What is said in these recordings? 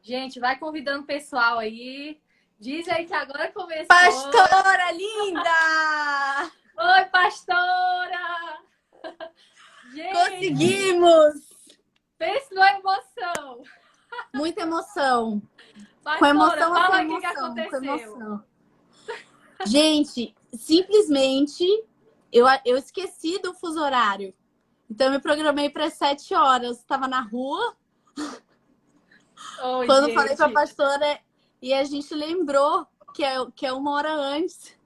Gente, vai convidando o pessoal aí. Diz aí que agora começou. Pastora linda! Oi, pastora! Gente, Conseguimos! pense numa emoção. Muita emoção. Com Pastora, emoção ou fala sem aí o que emoção? Com aconteceu. emoção. Gente, simplesmente eu esqueci do fuso horário. Então eu me programei para as 7 horas. Estava na rua Oi, quando falei com a gente. pastora e a gente lembrou que é 1 hora antes.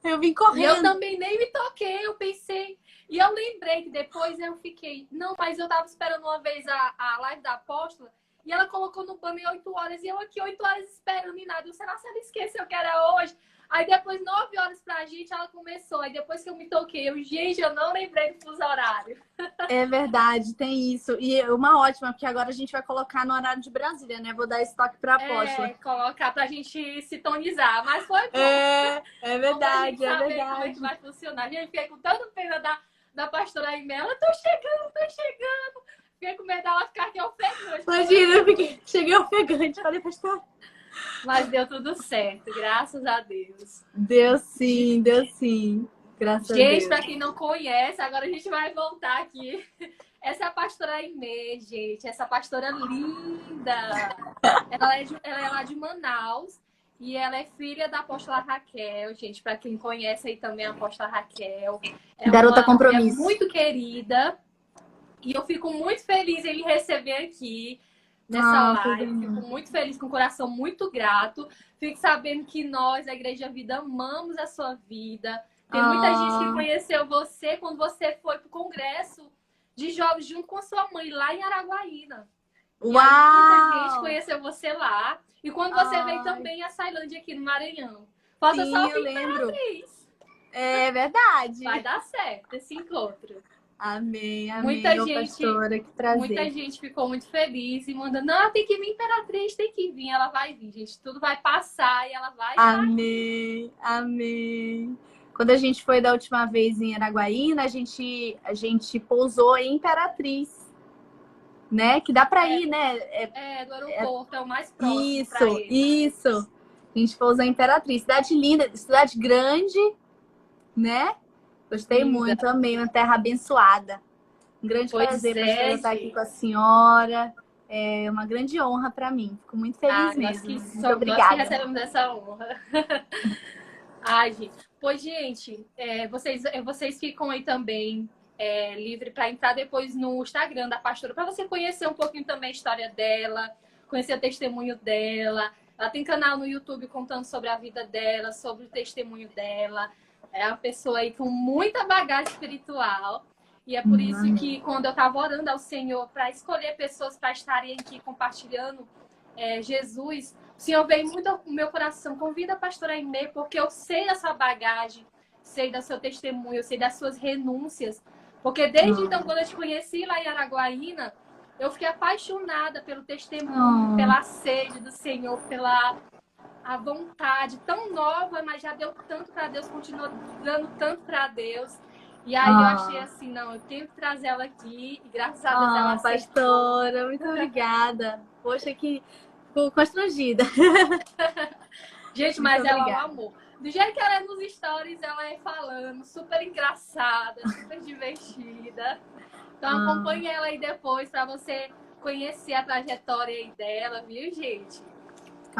Eu vim E eu correndo. também nem me toquei, eu pensei. E eu lembrei que depois eu fiquei. Não, mas eu tava esperando uma vez a live da apóstola e ela colocou no banner 8 horas e eu aqui 8 horas esperando e nada. Será que ela esqueceu que era hoje? Aí depois, 9 horas pra gente, ela começou. Aí depois que eu me toquei, gente, eu não lembrei do fuso horário. É verdade, tem isso. E uma ótima, porque agora a gente vai colocar no horário de Brasília, né? Vou dar estoque para a apóstola. Colocar pra gente sintonizar. Mas foi bom. É Bom pra gente verdade, é saber como é que verdade. vai funcionar. Gente, fiquei com tanta pena da pastora Imela. Tô chegando. Fiquei com medo dela ficar aqui ofegante. Imagina, cheguei ofegante, falei, pastor. Mas deu tudo certo, graças a Deus. Deu sim, deu sim. Graças a Gente, Deus. para quem não conhece, agora a gente vai voltar aqui. Essa é a pastora Aimee, gente. Essa pastora linda. Ela é lá de Manaus. E ela é filha da apóstola Raquel, gente. Para quem conhece aí também a apóstola Raquel. É Garota uma mulher compromisso. muito querida. E eu fico muito feliz em lhe receber aqui nessa live. Fico muito feliz, com o coração muito grato. Fico sabendo que nós, a Igreja Vida, amamos a sua vida. Tem muita gente que conheceu você quando você foi para o congresso de jovens junto com a sua mãe lá em Araguaína. Uau! E aí muita gente conheceu você lá. E quando você veio também a Sailândia aqui no Maranhão. Falta Sim, só eu vir lembro. Imperatriz. É verdade. Vai dar certo esse encontro. Amém, amém. Muita Ô, gente, pastora, que prazer. muita gente ficou muito feliz e mandando, não, tem que vir Imperatriz, tem que vir, ela vai vir, gente. Tudo vai passar e ela vai Amém, amém. Quando a gente foi da última vez em Araguaína, a gente pousou em Imperatriz, né? Que dá para ir, né? do aeroporto, é o mais próximo para eles. Isso. A gente pousou em Imperatriz. Cidade linda, cidade grande, né? Gostei muito, amei, uma terra abençoada. Um grande prazer, pastora, estar aqui com a senhora. É uma grande honra para mim. Fico muito feliz mesmo. Muito obrigada. Nós que recebemos essa honra. Ai, gente. Pois, gente, vocês ficam aí também livre para entrar depois no Instagram da pastora, para você conhecer um pouquinho também a história dela, conhecer o testemunho dela. Ela tem canal no YouTube contando sobre a vida dela, sobre o testemunho dela. É uma pessoa aí com muita bagagem espiritual. E é por isso que quando eu estava orando ao Senhor para escolher pessoas para estarem aqui compartilhando Jesus, o Senhor veio muito ao meu coração. Convida a pastora Aimee, porque eu sei da sua bagagem, sei do seu testemunho, eu sei das suas renúncias. Porque desde então, quando eu te conheci lá em Araguaína, eu fiquei apaixonada pelo testemunho, pela sede do Senhor, pela a vontade tão nova, mas já deu tanto para Deus, continua dando tanto para Deus. E aí eu achei assim, não, eu tenho que trazer ela aqui e graças a Deus ela aceitou. Pastora, muito obrigada. Poxa, que constrangida. Gente, mas ela é um amor. Do jeito que ela é nos stories, ela é falando, super engraçada, super divertida. Então acompanhe ela aí depois para você conhecer a trajetória aí dela, viu, gente?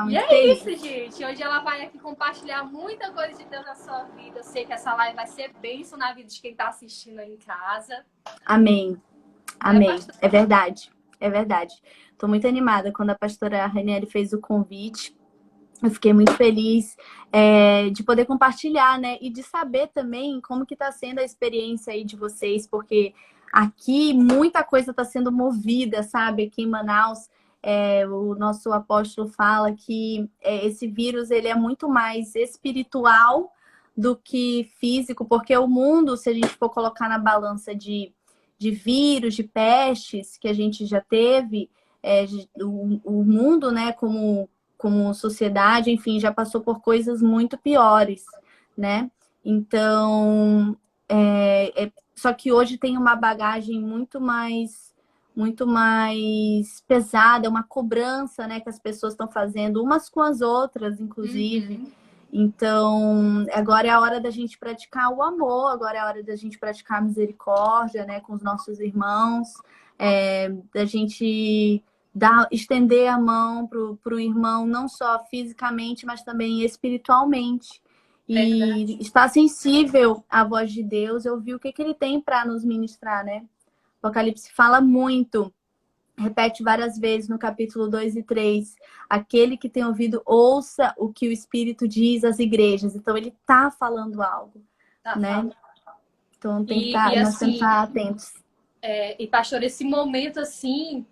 E é isso, gente. Hoje ela vai aqui compartilhar muita coisa de Deus na sua vida. Eu sei que essa live vai ser bênção na vida de quem está assistindo aí em casa. Amém. Amém. É verdade. É verdade. Estou muito animada. Quando a pastora Ranieri fez o convite, eu fiquei muito feliz de poder compartilhar, né? E de saber também como que está sendo a experiência aí de vocês, porque aqui muita coisa está sendo movida, sabe? Aqui em Manaus, o nosso apóstolo fala que esse vírus ele é muito mais espiritual do que físico, porque o mundo, se a gente for colocar na balança de vírus, de pestes que a gente já teve, o mundo, né, como sociedade, enfim, já passou por coisas muito piores, né? Então, só que hoje tem uma bagagem muito mais muito mais pesada, uma cobrança, né, que as pessoas estão fazendo umas com as outras, inclusive. Uhum. Então, agora é a hora da gente praticar o amor, agora é a hora da gente praticar a misericórdia, né, com os nossos irmãos, da gente estender a mão pro irmão, não só fisicamente, mas também espiritualmente. E Verdade. estar sensível à voz de Deus, ouvir o que ele tem para nos ministrar, né? O Apocalipse fala muito, repete várias vezes no capítulo 2 e 3. Aquele que tem ouvido, ouça o que o Espírito diz às igrejas. Então, ele está falando algo, Tá né? falando. Então, E nós temos que assim, estar atentos. e pastor, esse momento assim,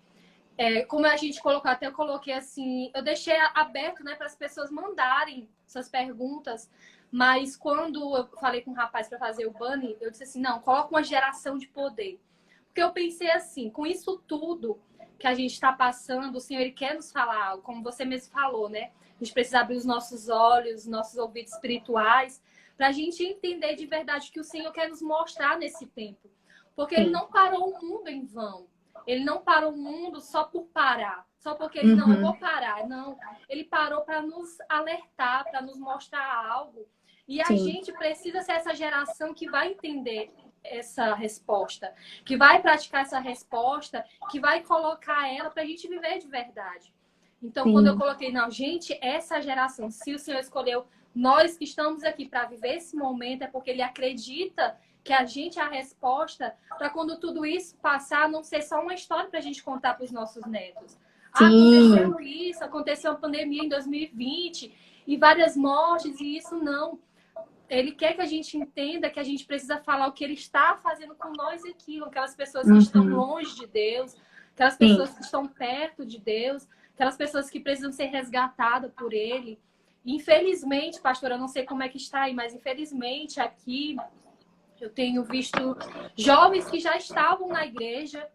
como a gente colocou, até eu coloquei assim, eu deixei aberto, né, para as pessoas mandarem suas perguntas, mas quando eu falei com o rapaz para fazer o bunny, eu disse assim, não, coloca uma geração de poder. Porque eu pensei assim, com isso tudo que a gente está passando, o Senhor ele quer nos falar algo, como você mesmo falou, né? A gente precisa abrir os nossos olhos, nossos ouvidos espirituais, para a gente entender de verdade o que o Senhor quer nos mostrar nesse tempo. Porque Ele Sim. não parou o mundo em vão. Ele não parou o mundo só por parar. Só porque ele, não, eu Uhum. vou parar. Não, ele parou para nos alertar, para nos mostrar algo. E a Sim. gente precisa ser essa geração que vai entender essa resposta, que vai praticar essa resposta, que vai colocar ela para a gente viver de verdade. Então, quando eu Sim. coloquei, não, gente, essa geração, se o Senhor escolheu nós que estamos aqui para viver esse momento, é porque Ele acredita que a gente é a resposta para quando tudo isso passar, não ser só uma história para a gente contar para os nossos netos. Ah, Sim. aconteceu isso, aconteceu a pandemia em 2020 e várias mortes, e isso não. Ele quer que a gente entenda que a gente precisa falar o que ele está fazendo com nós aqui, com aquelas pessoas que estão Uhum. longe de Deus, aquelas Sim. pessoas que estão perto de Deus, aquelas pessoas que precisam ser resgatadas por ele. Infelizmente, pastor, eu não sei como é que está aí, mas infelizmente aqui eu tenho visto jovens que já estavam na igreja,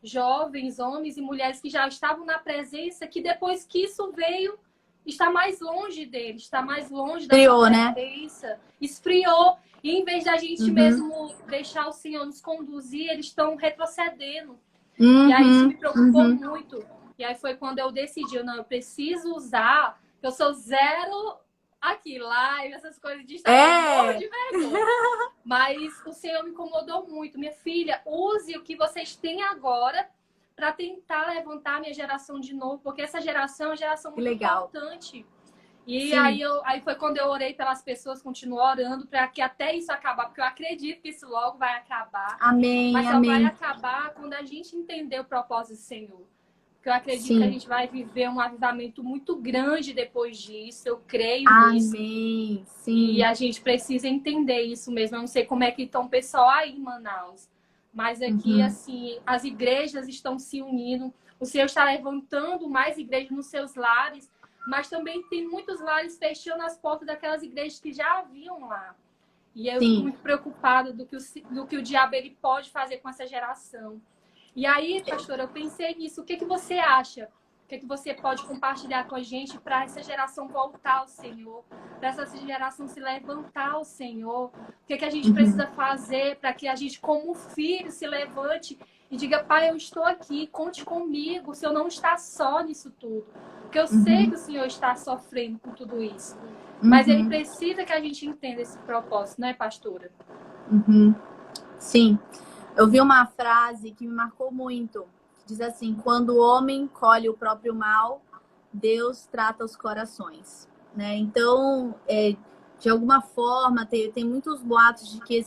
jovens, homens e mulheres que já estavam na presença, que depois que isso veio, está mais longe dele, está mais longe da sua Criou, né? presença, esfriou. E em vez da gente Uhum. mesmo deixar o Senhor nos conduzir, eles estão retrocedendo. E aí isso me Uhum. preocupou Uhum. muito. E aí foi quando eu decidi, não, eu preciso usar, eu sou zero aqui, live, essas coisas de Instagram, eu morro É. de vergonha. Mas o Senhor me incomodou muito. Minha filha, use o que vocês têm agora para tentar levantar a minha geração de novo, porque essa geração é uma geração Que muito legal. importante. E Sim. aí foi quando eu orei pelas pessoas, continuo orando para que até isso acabar, porque eu acredito que isso logo vai acabar. Amém, Mas só vai amém. acabar quando a gente entender o propósito do Senhor. Porque eu acredito que a Sim. gente vai viver um avivamento muito grande depois disso. Eu creio nisso. Amém. E Sim. a gente precisa entender isso mesmo. Eu não sei como é que estão o pessoal aí em Manaus. Mas aqui, Uhum. assim, as igrejas estão se unindo. O Senhor está levantando mais igrejas nos seus lares. Mas também tem muitos lares fechando as portas daquelas igrejas que já haviam lá. E eu fico Sim. muito preocupada do que o diabo ele pode fazer com essa geração. E aí, pastora, eu pensei nisso. O que, que você acha? O que, que você pode compartilhar com a gente para essa geração voltar ao Senhor? Para essa geração se levantar ao Senhor? O que, que a gente Uhum. precisa fazer para que a gente, como filho, se levante e diga, pai, eu estou aqui, conte comigo. O Senhor não está só nisso tudo. Porque eu sei Uhum. que o Senhor está sofrendo com tudo isso. Mas Ele Uhum. precisa que a gente entenda esse propósito, não é, pastora? Uhum. Sim. Eu vi uma frase que me marcou muito. Diz assim: quando o homem colhe o próprio mal, Deus trata os corações, né? Então, de alguma forma, tem muitos boatos de que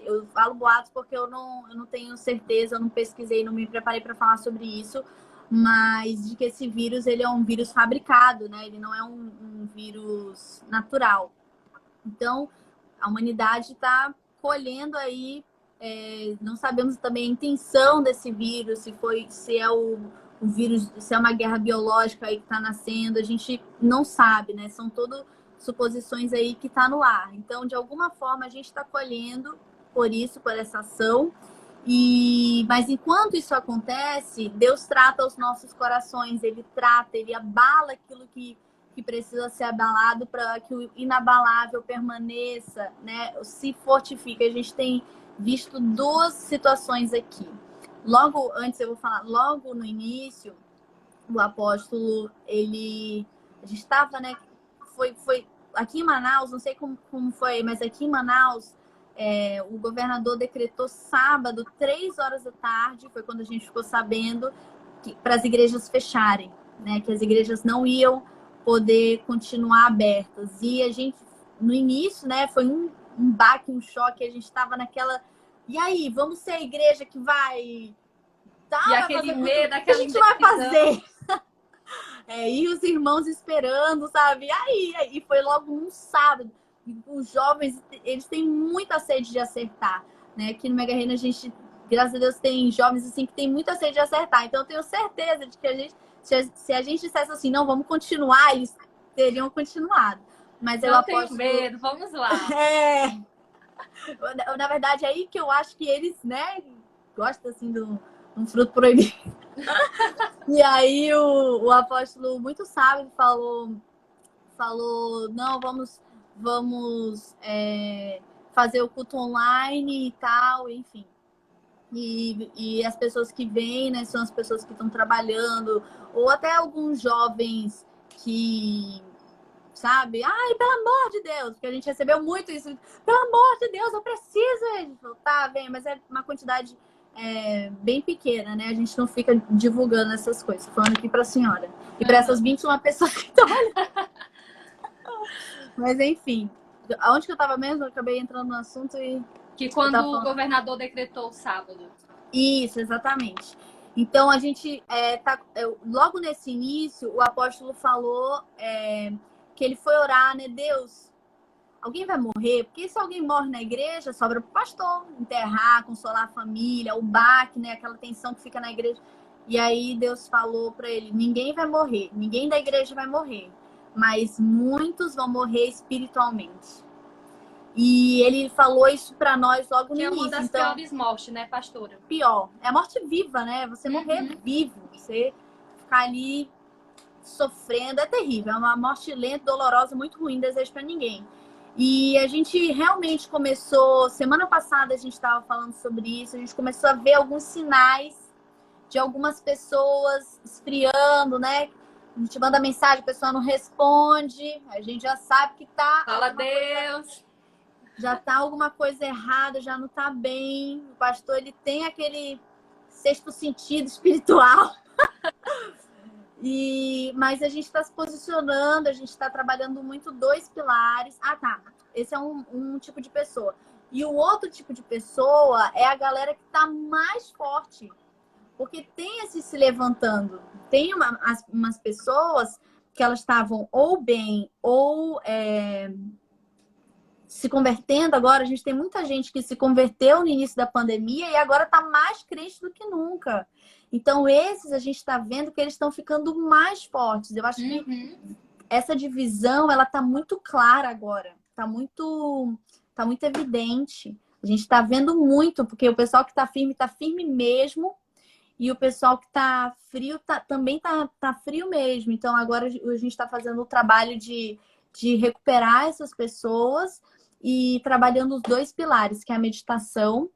eu falo boatos porque eu não tenho certeza, eu não pesquisei, não me preparei para falar sobre isso, mas de que esse vírus ele é um vírus fabricado, né? Ele não é um vírus natural. Então, a humanidade está colhendo aí, não sabemos também a intenção desse vírus, se é o vírus, se é uma guerra biológica aí que está nascendo, a gente não sabe, né? São todas suposições aí que está no ar. Então, de alguma forma, a gente está colhendo por isso, por essa ação. Mas enquanto isso acontece, Deus trata os nossos corações, Ele abala aquilo que precisa ser abalado para que o inabalável permaneça, né? Se fortifique. A gente tem visto duas situações aqui. logo antes, eu vou falar, logo no início, o apóstolo, a gente estava, né, foi aqui em Manaus, não sei como foi, mas aqui em Manaus, o governador decretou sábado, 3 horas da tarde, foi quando a gente ficou sabendo, para as igrejas fecharem, né, que as igrejas não iam poder continuar abertas. E a gente, no início, né, foi um baque, um choque, a gente estava naquela... E aí, vamos ser a igreja que vai... Tá, E vai aquele fazer medo, o que a aquela gente vai indecisão. fazer? E os irmãos esperando, sabe? Aí foi logo um sábado. E os jovens, eles têm muita sede de acertar, né? Aqui no Mega Reino a gente, graças a Deus, tem jovens assim que tem muita sede de acertar. Então eu tenho certeza de que a gente, se a gente dissesse assim, não, vamos continuar, eles teriam continuado. Mas eu Não tenho aposto... medo, vamos lá. Na verdade, é aí que eu acho que eles, né, gostam assim de um fruto proibido. E aí o apóstolo muito sábio falou, não, vamos fazer o culto online e tal, enfim. E as pessoas que vêm, né, são as pessoas que estão trabalhando, ou até alguns jovens que, sabe, ai, pelo amor de Deus, porque a gente recebeu muito isso, pelo amor de Deus, eu preciso. A gente falou, tá, bem, mas é uma quantidade bem pequena, né? A gente não fica divulgando essas coisas, falando aqui pra senhora. E para essas 21 pessoas que estão ali. Mas enfim, aonde que eu tava mesmo? Eu acabei entrando no assunto e... Que quando o governador decretou o sábado. Isso, exatamente. Então a gente logo nesse início, o apóstolo falou que ele foi orar, né? Deus, alguém vai morrer? Porque se alguém morre na igreja, sobra pro pastor enterrar, consolar a família, o baque, né? Aquela tensão que fica na igreja. E aí Deus falou para ele: ninguém vai morrer, ninguém da igreja vai morrer, mas muitos vão morrer espiritualmente. E ele falou isso para nós logo no início. Que é uma das piores mortes, né, pastora? Pior. É a morte viva, né? Você morrer vivo. Você ficar ali sofrendo. É terrível. É uma morte lenta, dolorosa, muito ruim. Não desejo para ninguém. E a gente realmente começou... Semana passada a gente estava falando sobre isso. A gente começou a ver alguns sinais de algumas pessoas esfriando, né? A gente manda mensagem, a pessoa não responde. A gente já sabe que tá... Fala, Deus! Já tá alguma coisa errada, já não tá bem. O pastor, ele tem aquele sexto sentido espiritual. Mas a gente está se posicionando, a gente está trabalhando muito 2 pilares. Ah, tá. Esse é um tipo de pessoa. E o outro tipo de pessoa é a galera que tá mais forte. Porque tem esse se levantando. Tem umas pessoas que elas estavam ou bem ou... se convertendo agora, a gente tem muita gente que se converteu no início da pandemia e agora está mais crente do que nunca. Então, esses a gente está vendo que eles estão ficando mais fortes. Eu acho que essa divisão, ela está muito clara agora. Está muito evidente. A gente está vendo muito, porque o pessoal que está firme mesmo. E o pessoal que está frio também tá frio mesmo. Então, agora a gente está fazendo o trabalho de recuperar essas pessoas e trabalhando os 2 pilares, que é a meditação.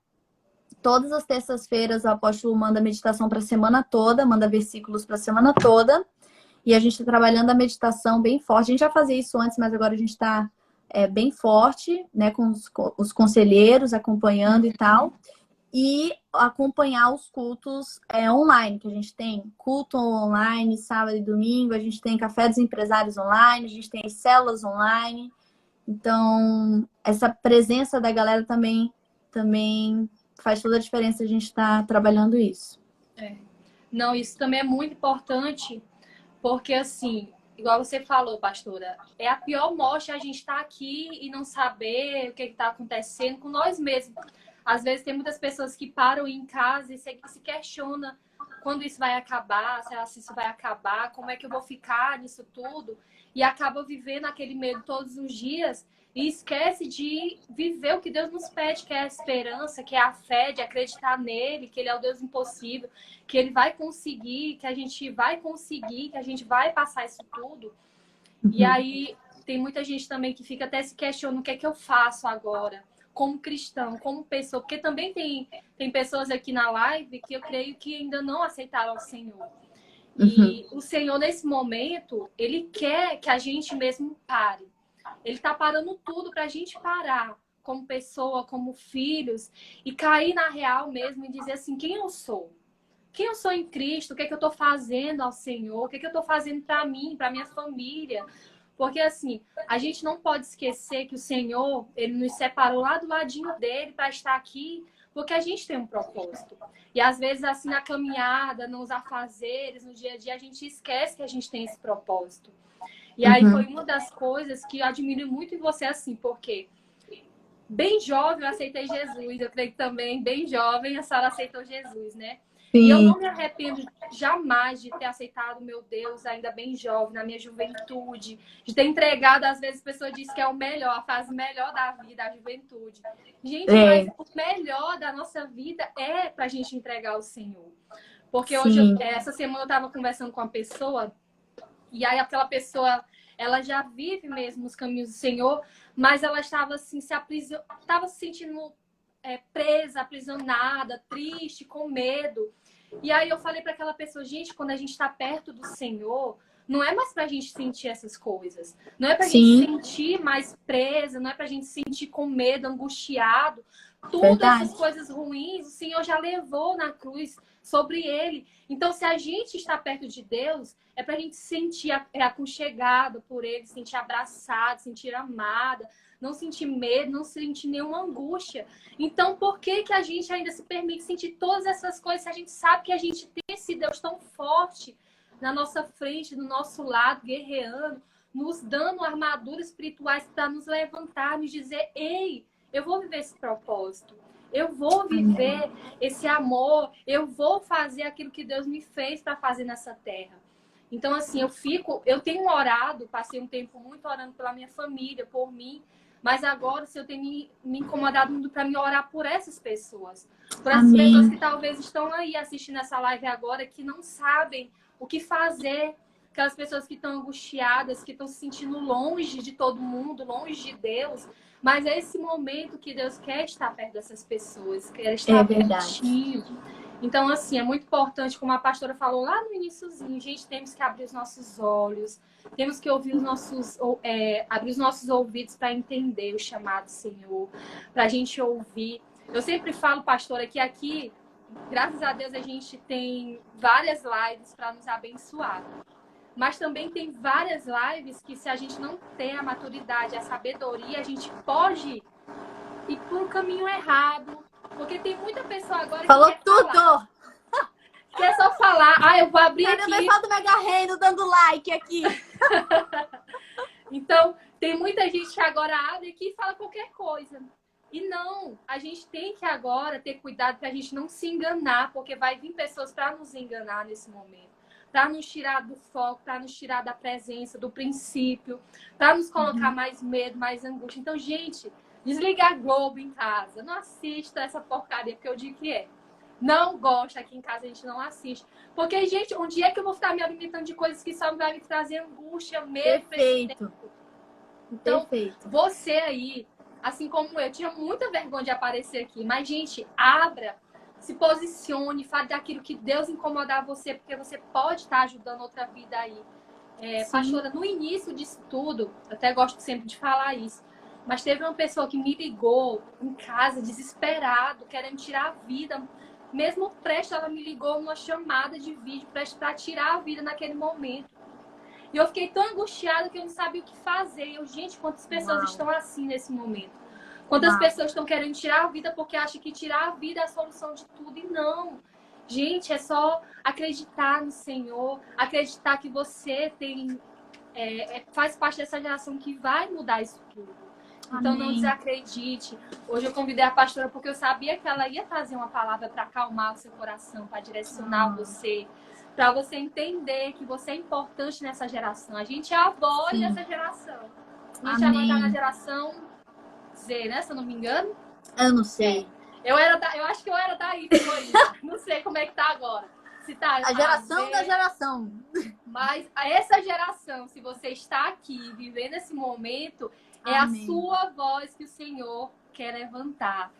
Todas as terças-feiras o apóstolo manda meditação para a semana toda, manda versículos para a semana toda. E a gente está trabalhando a meditação bem forte. A gente já fazia isso antes, mas agora a gente está bem forte, né, com os conselheiros acompanhando e tal. E acompanhar os cultos online, que a gente tem culto online, sábado e domingo, a gente tem café dos empresários online, a gente tem as células online. Então, essa presença da galera também faz toda a diferença a gente estar trabalhando isso. Não, isso também é muito importante, porque assim, igual você falou, pastora, é a pior morte a gente estar aqui e não saber o que está acontecendo com nós mesmos. Às vezes tem muitas pessoas que param em casa e se questionam quando isso vai acabar, se isso vai acabar, como é que eu vou ficar nisso tudo, e acaba vivendo aquele medo todos os dias e esquece de viver o que Deus nos pede, que é a esperança, que é a fé, de acreditar nele, que ele é o Deus impossível, que ele vai conseguir, que a gente vai conseguir, que a gente vai passar isso tudo. E aí tem muita gente também que fica até se questionando o que é que eu faço agora. como cristão, como pessoa, porque também tem pessoas aqui na live que eu creio que ainda não aceitaram o Senhor. E o Senhor, nesse momento, Ele quer que a gente mesmo pare. Ele está parando tudo para a gente parar, como pessoa, como filhos, e cair na real mesmo e dizer assim, quem eu sou? Quem eu sou em Cristo? O que é que eu estou fazendo ao Senhor? O que é que eu estou fazendo para mim, para minha família? Porque, assim, a gente não pode esquecer que o Senhor, Ele nos separou lá do ladinho dele para estar aqui, porque a gente tem um propósito. E, às vezes, assim, na caminhada, nos afazeres, no dia a dia, a gente esquece que a gente tem esse propósito. E aí foi uma das coisas que eu admiro muito em você, assim, porque bem jovem eu aceitei Jesus. Eu creio que também, bem jovem, a senhora aceitou Jesus, né? Sim. E eu não me arrependo jamais de ter aceitado o meu Deus ainda bem jovem, na minha juventude, de ter entregado, às vezes, a pessoa diz que é o melhor, a fase melhor da vida, a juventude. Gente, mas o melhor da nossa vida é pra gente entregar ao Senhor. Porque hoje, essa semana eu estava conversando com uma pessoa, e aí aquela pessoa, ela já vive mesmo os caminhos do Senhor, mas ela estava assim, estava se sentindo presa, aprisionada, triste, com medo. E aí eu falei para aquela pessoa, gente, quando a gente está perto do Senhor, não é mais para a gente sentir essas coisas. Não é para a gente sentir mais presa, não é para a gente sentir com medo, angustiado. Todas essas coisas ruins, o Senhor já levou na cruz sobre ele. Então, se a gente está perto de Deus, é para a gente se sentir aconchegada por ele, se sentir abraçada, se sentir amada, não sentir medo, não sentir nenhuma angústia. Então, por que a gente ainda se permite sentir todas essas coisas se a gente sabe que a gente tem esse Deus tão forte na nossa frente, do nosso lado, guerreando, nos dando armaduras espirituais para nos levantar, nos dizer, ei, eu vou viver esse propósito. Eu vou viver esse amor. Eu vou fazer aquilo que Deus me fez para fazer nessa terra. Então, assim, eu tenho orado, passei um tempo muito orando pela minha família, por mim, mas agora, se eu tenho me incomodado muito para me orar por essas pessoas. Por essas pessoas que talvez estão aí assistindo essa live agora, que não sabem o que fazer. Aquelas pessoas que estão angustiadas, que estão se sentindo longe de todo mundo, longe de Deus. Mas é esse momento que Deus quer estar perto dessas pessoas, quer estar pertinho. Então, assim, é muito importante, como a pastora falou lá no iniciozinho, gente, temos que abrir os nossos olhos, temos que ouvir abrir os nossos ouvidos para entender o chamado do Senhor, para a gente ouvir. Eu sempre falo, pastora, que aqui, graças a Deus, a gente tem várias lives para nos abençoar. Mas também tem várias lives que, se a gente não tem a maturidade, a sabedoria, a gente pode ir por um caminho errado. Porque tem muita pessoa agora que falou quer tudo! Falar. Quer só falar, eu vou abrir aqui. Cadê o pessoal do Mega Reino dando like aqui? Então, tem muita gente que agora abre aqui e fala qualquer coisa. E não, a gente tem que agora ter cuidado para a gente não se enganar, porque vai vir pessoas para nos enganar nesse momento. Para nos tirar do foco, para nos tirar da presença, do princípio, para nos colocar mais medo, mais angústia. Então, gente, desliga a Globo em casa. Não assista essa porcaria, porque eu digo que é. Não gosta, aqui em casa a gente não assiste. Porque, gente, um dia que eu vou estar me alimentando de coisas que só vai me trazer angústia, medo. Perfeito. Então, você aí, assim como eu, tinha muita vergonha de aparecer aqui. Mas, gente, abra, se posicione, fale daquilo que Deus incomodar você, porque você pode estar ajudando outra vida aí. Pastora, no início disso tudo, eu até gosto sempre de falar isso, mas teve uma pessoa que me ligou em casa, desesperado, querendo tirar a vida. Mesmo prestes, ela me ligou numa chamada de vídeo para tirar a vida naquele momento. E eu fiquei tão angustiada que eu não sabia o que fazer. Gente, quantas pessoas estão assim nesse momento? Quantas pessoas estão querendo tirar a vida porque acham que tirar a vida é a solução de tudo. E não. Gente, é só acreditar no Senhor, acreditar que você faz parte dessa geração que vai mudar isso tudo. Então, não desacredite. Hoje eu convidei a pastora porque eu sabia que ela ia trazer uma palavra para acalmar o seu coração, para direcionar você, para você entender que você é importante nessa geração. A gente é a voz dessa geração. A gente agora está na geração Z, né? Se eu não me engano. Eu não sei. Eu acho que eu era da Y. Não sei como é que tá agora. Se tá a geração da geração. Mas essa geração, se você está aqui vivendo esse momento, é a sua voz que o Senhor quer levantar.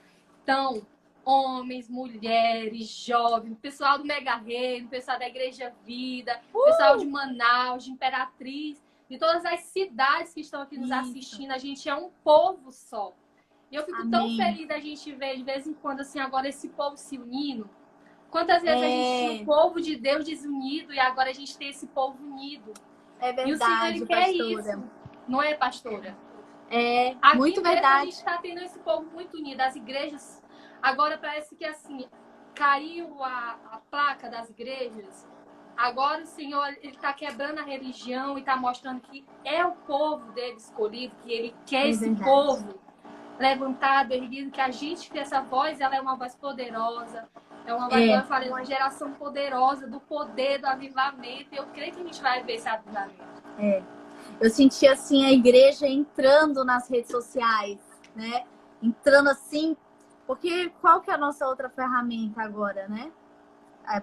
Então, homens, mulheres, jovens, pessoal do Mega Reino, pessoal da Igreja Vida, pessoal de Manaus, de Imperatriz, de todas as cidades que estão aqui nos assistindo, a gente é um povo só. E eu fico tão feliz da gente ver, de vez em quando, assim, agora esse povo se unindo. Quantas vezes a gente tinha um povo de Deus desunido e agora a gente tem esse povo unido. É verdade, e o Senhor, ele quer isso. Não é, pastora? É, aqui muito mesmo verdade. A gente está tendo esse povo muito unido. As igrejas, agora parece que assim, caiu a placa das igrejas. Agora o Senhor, ele está quebrando a religião e está mostrando que é o povo dele escolhido, que ele quer esse povo levantado, erguido, que a gente tem essa voz, ela é uma voz poderosa. É uma voz, eu falei, uma geração poderosa do poder do avivamento. E eu creio que a gente vai ver esse avivamento. Eu senti assim a igreja entrando nas redes sociais, né? Entrando assim, porque qual que é a nossa outra ferramenta agora, né?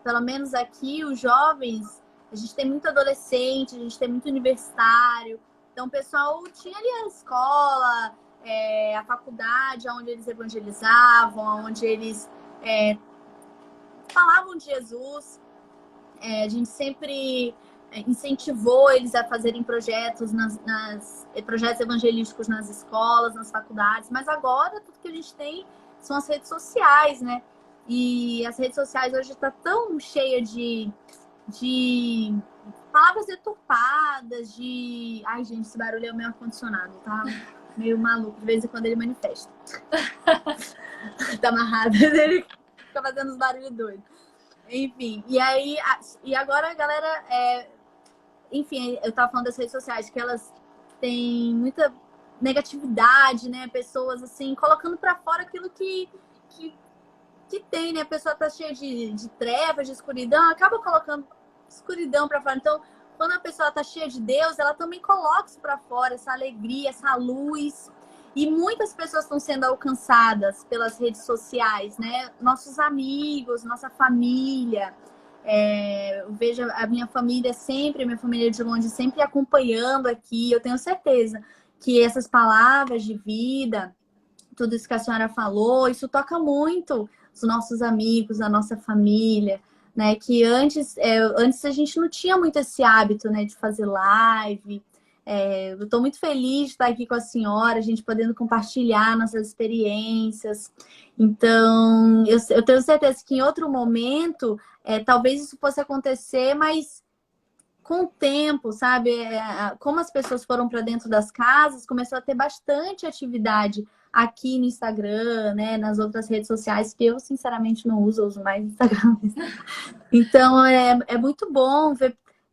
Pelo menos aqui, os jovens, a gente tem muito adolescente, a gente tem muito universitário. Então, o pessoal tinha ali a escola, a faculdade, onde eles evangelizavam, onde eles falavam de Jesus. A gente sempre incentivou eles a fazerem projetos projetos evangelísticos nas escolas, nas faculdades, mas agora tudo que a gente tem são as redes sociais, né? E as redes sociais hoje estão tão cheias de palavras deturpadas, Ai, gente, esse barulho é o meu ar-condicionado, tá? Meio maluco, de vez em quando ele manifesta. Tá amarrado, ele fica fazendo os barulhos doidos. Enfim, e agora a galera, enfim, eu tava falando das redes sociais, que elas têm muita negatividade, né? Pessoas, assim, colocando pra fora aquilo que tem, né? A pessoa tá cheia de trevas, de escuridão, acaba colocando escuridão pra fora. Então, quando a pessoa tá cheia de Deus, ela também coloca isso pra fora, essa alegria, essa luz. E muitas pessoas estão sendo alcançadas pelas redes sociais, né? Nossos amigos, nossa família. Eu vejo a minha família de longe, sempre acompanhando aqui. Eu tenho certeza que essas palavras de vida, tudo isso que a senhora falou, isso toca muito os nossos amigos, a nossa família, né? Que antes a gente não tinha muito esse hábito, né, de fazer live. Eu estou muito feliz de estar aqui com a senhora, a gente podendo compartilhar nossas experiências. Então, eu tenho certeza que em outro momento, talvez isso fosse acontecer, mas com o tempo, sabe? Como as pessoas foram para dentro das casas, começou a ter bastante atividade aqui no Instagram, né? Nas outras redes sociais, que eu, sinceramente, não uso mais Instagram. Então, é muito bom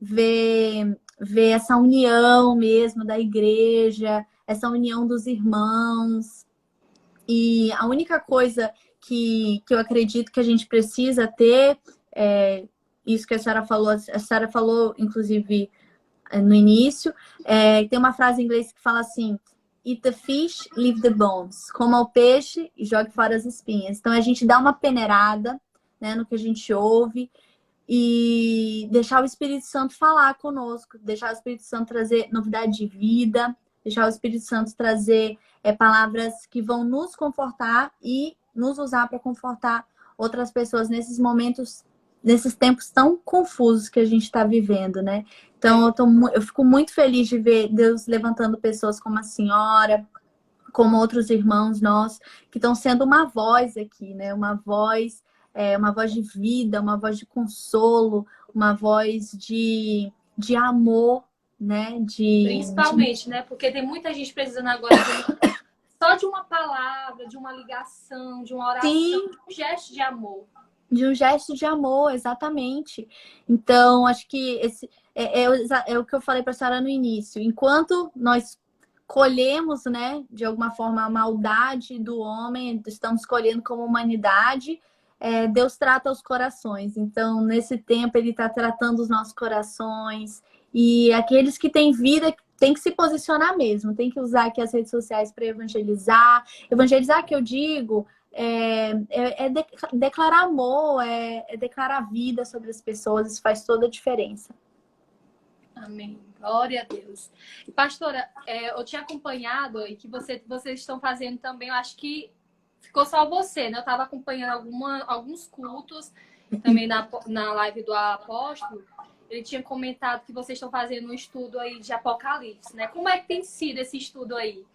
ver essa união mesmo da igreja, essa união dos irmãos. E a única coisa que eu acredito que a gente precisa ter isso que a senhora falou, inclusive, no início, tem uma frase em inglês que fala assim: eat the fish, leave the bones. Coma o peixe e jogue fora as espinhas. Então, a gente dá uma peneirada, né, no que a gente ouve e deixar o Espírito Santo falar conosco, deixar o Espírito Santo trazer novidade de vida, deixar o Espírito Santo trazer palavras que vão nos confortar e nos usar para confortar outras pessoas nesses momentos, nesses tempos tão confusos que a gente está vivendo, né? Então, eu fico muito feliz de ver Deus levantando pessoas como a senhora, como outros irmãos nossos, que estão sendo uma voz aqui, né? Uma voz de vida, uma voz de consolo, uma voz de amor, né? Principalmente, né? Porque tem muita gente precisando agora só de uma palavra, de uma ligação, de uma oração, Sim. De um gesto de amor. De um gesto de amor, exatamente. Então, acho que esse é o que eu falei para a senhora no início. Enquanto nós colhemos, né, de alguma forma, a maldade do homem, estamos colhendo como humanidade, Deus trata os corações. Então, nesse tempo, Ele está tratando os nossos corações. E aqueles que têm vida tem que se posicionar mesmo, tem que usar aqui as redes sociais para evangelizar. Evangelizar, que eu digo, declarar amor, declarar vida sobre as pessoas. Isso faz toda a diferença. Amém. Glória a Deus. E, pastora, eu tinha acompanhado e que vocês estão fazendo também, eu acho que ficou só você, né? Eu estava acompanhando alguns cultos também na live do apóstolo. Ele tinha comentado que vocês estão fazendo um estudo aí de Apocalipse, né? Como é que tem sido esse estudo aí?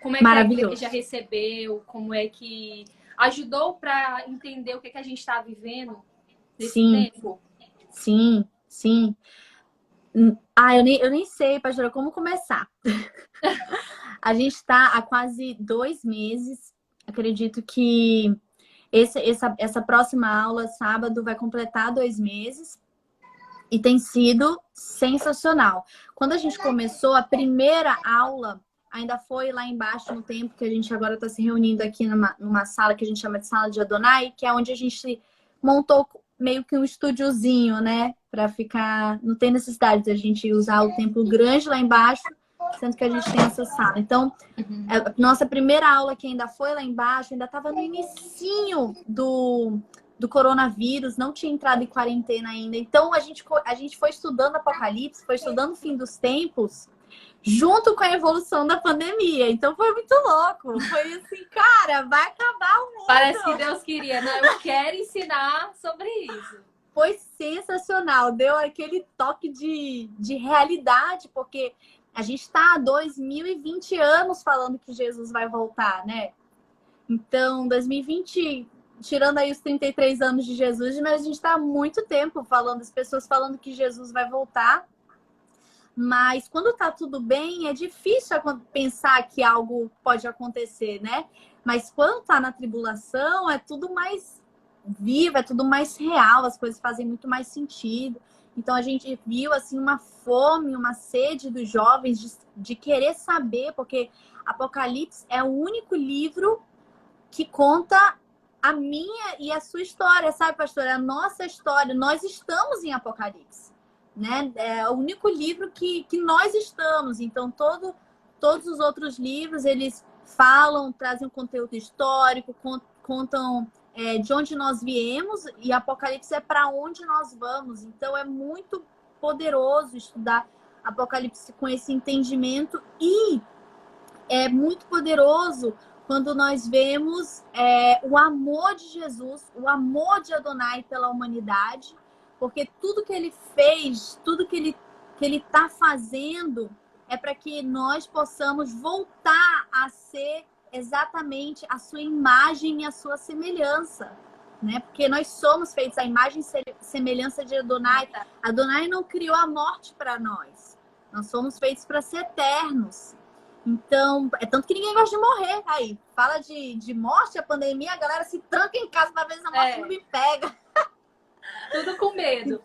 Como é que a igreja recebeu? Como é que ajudou para entender o que a gente está vivendo nesse tempo? Sim, sim. Eu nem sei, pastora, como começar. A gente está há quase 2 meses. Acredito que essa próxima aula, sábado, vai completar 2 meses. E tem sido sensacional. Quando a gente começou, a primeira aula ainda foi lá embaixo no templo, que a gente agora está se reunindo aqui numa sala que a gente chama de Sala de Adonai, que é onde a gente montou meio que um estúdiozinho, né? Para ficar... Não tem necessidade de a gente usar o templo grande lá embaixo, sendo que a gente tem essa sala. Então, a nossa primeira aula, que ainda foi lá embaixo, ainda estava no inicinho do coronavírus, não tinha entrado em quarentena ainda. Então, a gente foi estudando Apocalipse, foi estudando o fim dos tempos, junto com a evolução da pandemia. Então, foi muito louco. Foi assim, cara, vai acabar o mundo. Parece que Deus queria, né? Eu quero ensinar sobre isso. Foi sensacional. Deu aquele toque de realidade, porque a gente está há 2020 anos falando que Jesus vai voltar, né? Então, 2020... tirando aí os 33 anos de Jesus, mas a gente está há muito tempo falando, as pessoas falando que Jesus vai voltar. Mas quando tá tudo bem, é difícil pensar que algo pode acontecer, né? Mas quando tá na tribulação, é tudo mais vivo, é tudo mais real, as coisas fazem muito mais sentido. Então a gente viu assim uma fome, uma sede dos jovens de querer saber, porque Apocalipse é o único livro que conta a minha e a sua história, sabe, pastor? É a nossa história. Nós estamos em Apocalipse, né? É o único livro que nós estamos. Então, todos os outros livros, eles falam, trazem um conteúdo histórico, contam de onde nós viemos, e Apocalipse é para onde nós vamos. Então, é muito poderoso estudar Apocalipse com esse entendimento, e é muito poderoso quando nós vemos o amor de Jesus, o amor de Adonai pela humanidade, porque tudo que ele fez, tudo que ele está fazendo é para que nós possamos voltar a ser exatamente a sua imagem e a sua semelhança, né? Porque nós somos feitos à imagem e semelhança de Adonai. Adonai não criou a morte para nós. Nós somos feitos para ser eternos. Então, é tanto que ninguém gosta de morrer. Aí, fala de morte, a pandemia, a galera se tranca em casa para ver se a morte não me pega. Tudo com medo.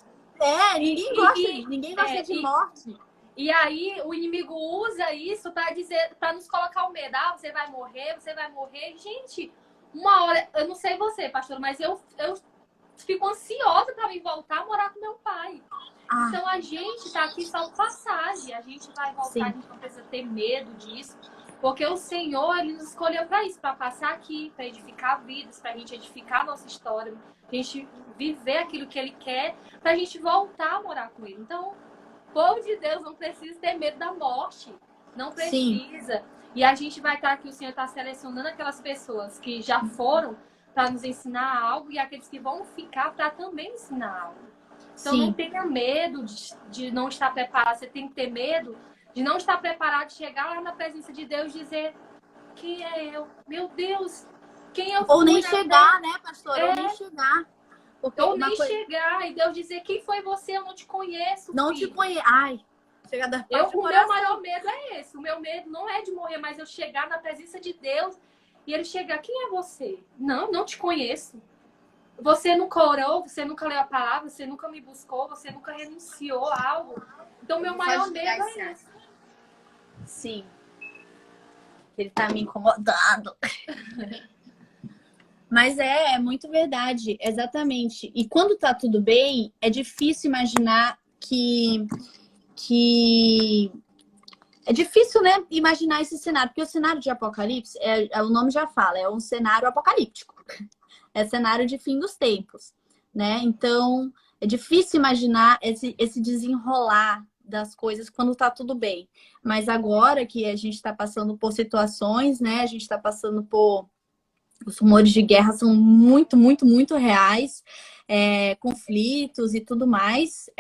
Ninguém gosta de morte. E aí, o inimigo usa isso para nos colocar o medo. Ah, você vai morrer, você vai morrer. Gente, uma hora, eu não sei você, pastor, mas eu fico ansiosa para me voltar a morar com meu pai. Então a gente tá aqui só passagem, a gente vai voltar, sim. A gente não precisa ter medo disso, porque o Senhor, ele nos escolheu para isso, para passar aqui, para edificar vidas, para a gente edificar a nossa história, pra gente viver aquilo que ele quer, para a gente voltar a morar com ele. Então, o povo de Deus não precisa ter medo da morte, não precisa. Sim. E a gente vai estar aqui, o Senhor está selecionando aquelas pessoas que já foram para nos ensinar algo e aqueles que vão ficar para também ensinar algo. Então, sim. Não tenha medo de não estar preparado. Você tem que ter medo de não estar preparado, de chegar lá na presença de Deus e dizer: quem é eu? Meu Deus, quem eu fui? Ou nem chegar, né, pastor? Ou nem chegar. Ou nem chegar. E Deus dizer: quem foi você? Eu não te conheço. Não te conheço. Ai, chegar da o meu maior medo é esse. O meu medo não é de morrer, mas eu chegar na presença de Deus e ele chegar: quem é você? Não te conheço. Você nunca orou, você nunca leu a palavra, você nunca me buscou, você nunca renunciou a algo. Então, meu maior medo é esse. Sim. Ele tá me incomodando. Mas é muito verdade, exatamente. E quando tá tudo bem, é difícil imaginar que... É difícil, né, imaginar esse cenário. Porque o cenário de Apocalipse, o nome já fala, é um cenário apocalíptico. É cenário de fim dos tempos, né? Então, é difícil imaginar esse desenrolar das coisas quando tá tudo bem. Mas agora que a gente está passando por situações, né? A gente está passando por... Os rumores de guerra são muito, muito, muito reais. Conflitos e tudo mais.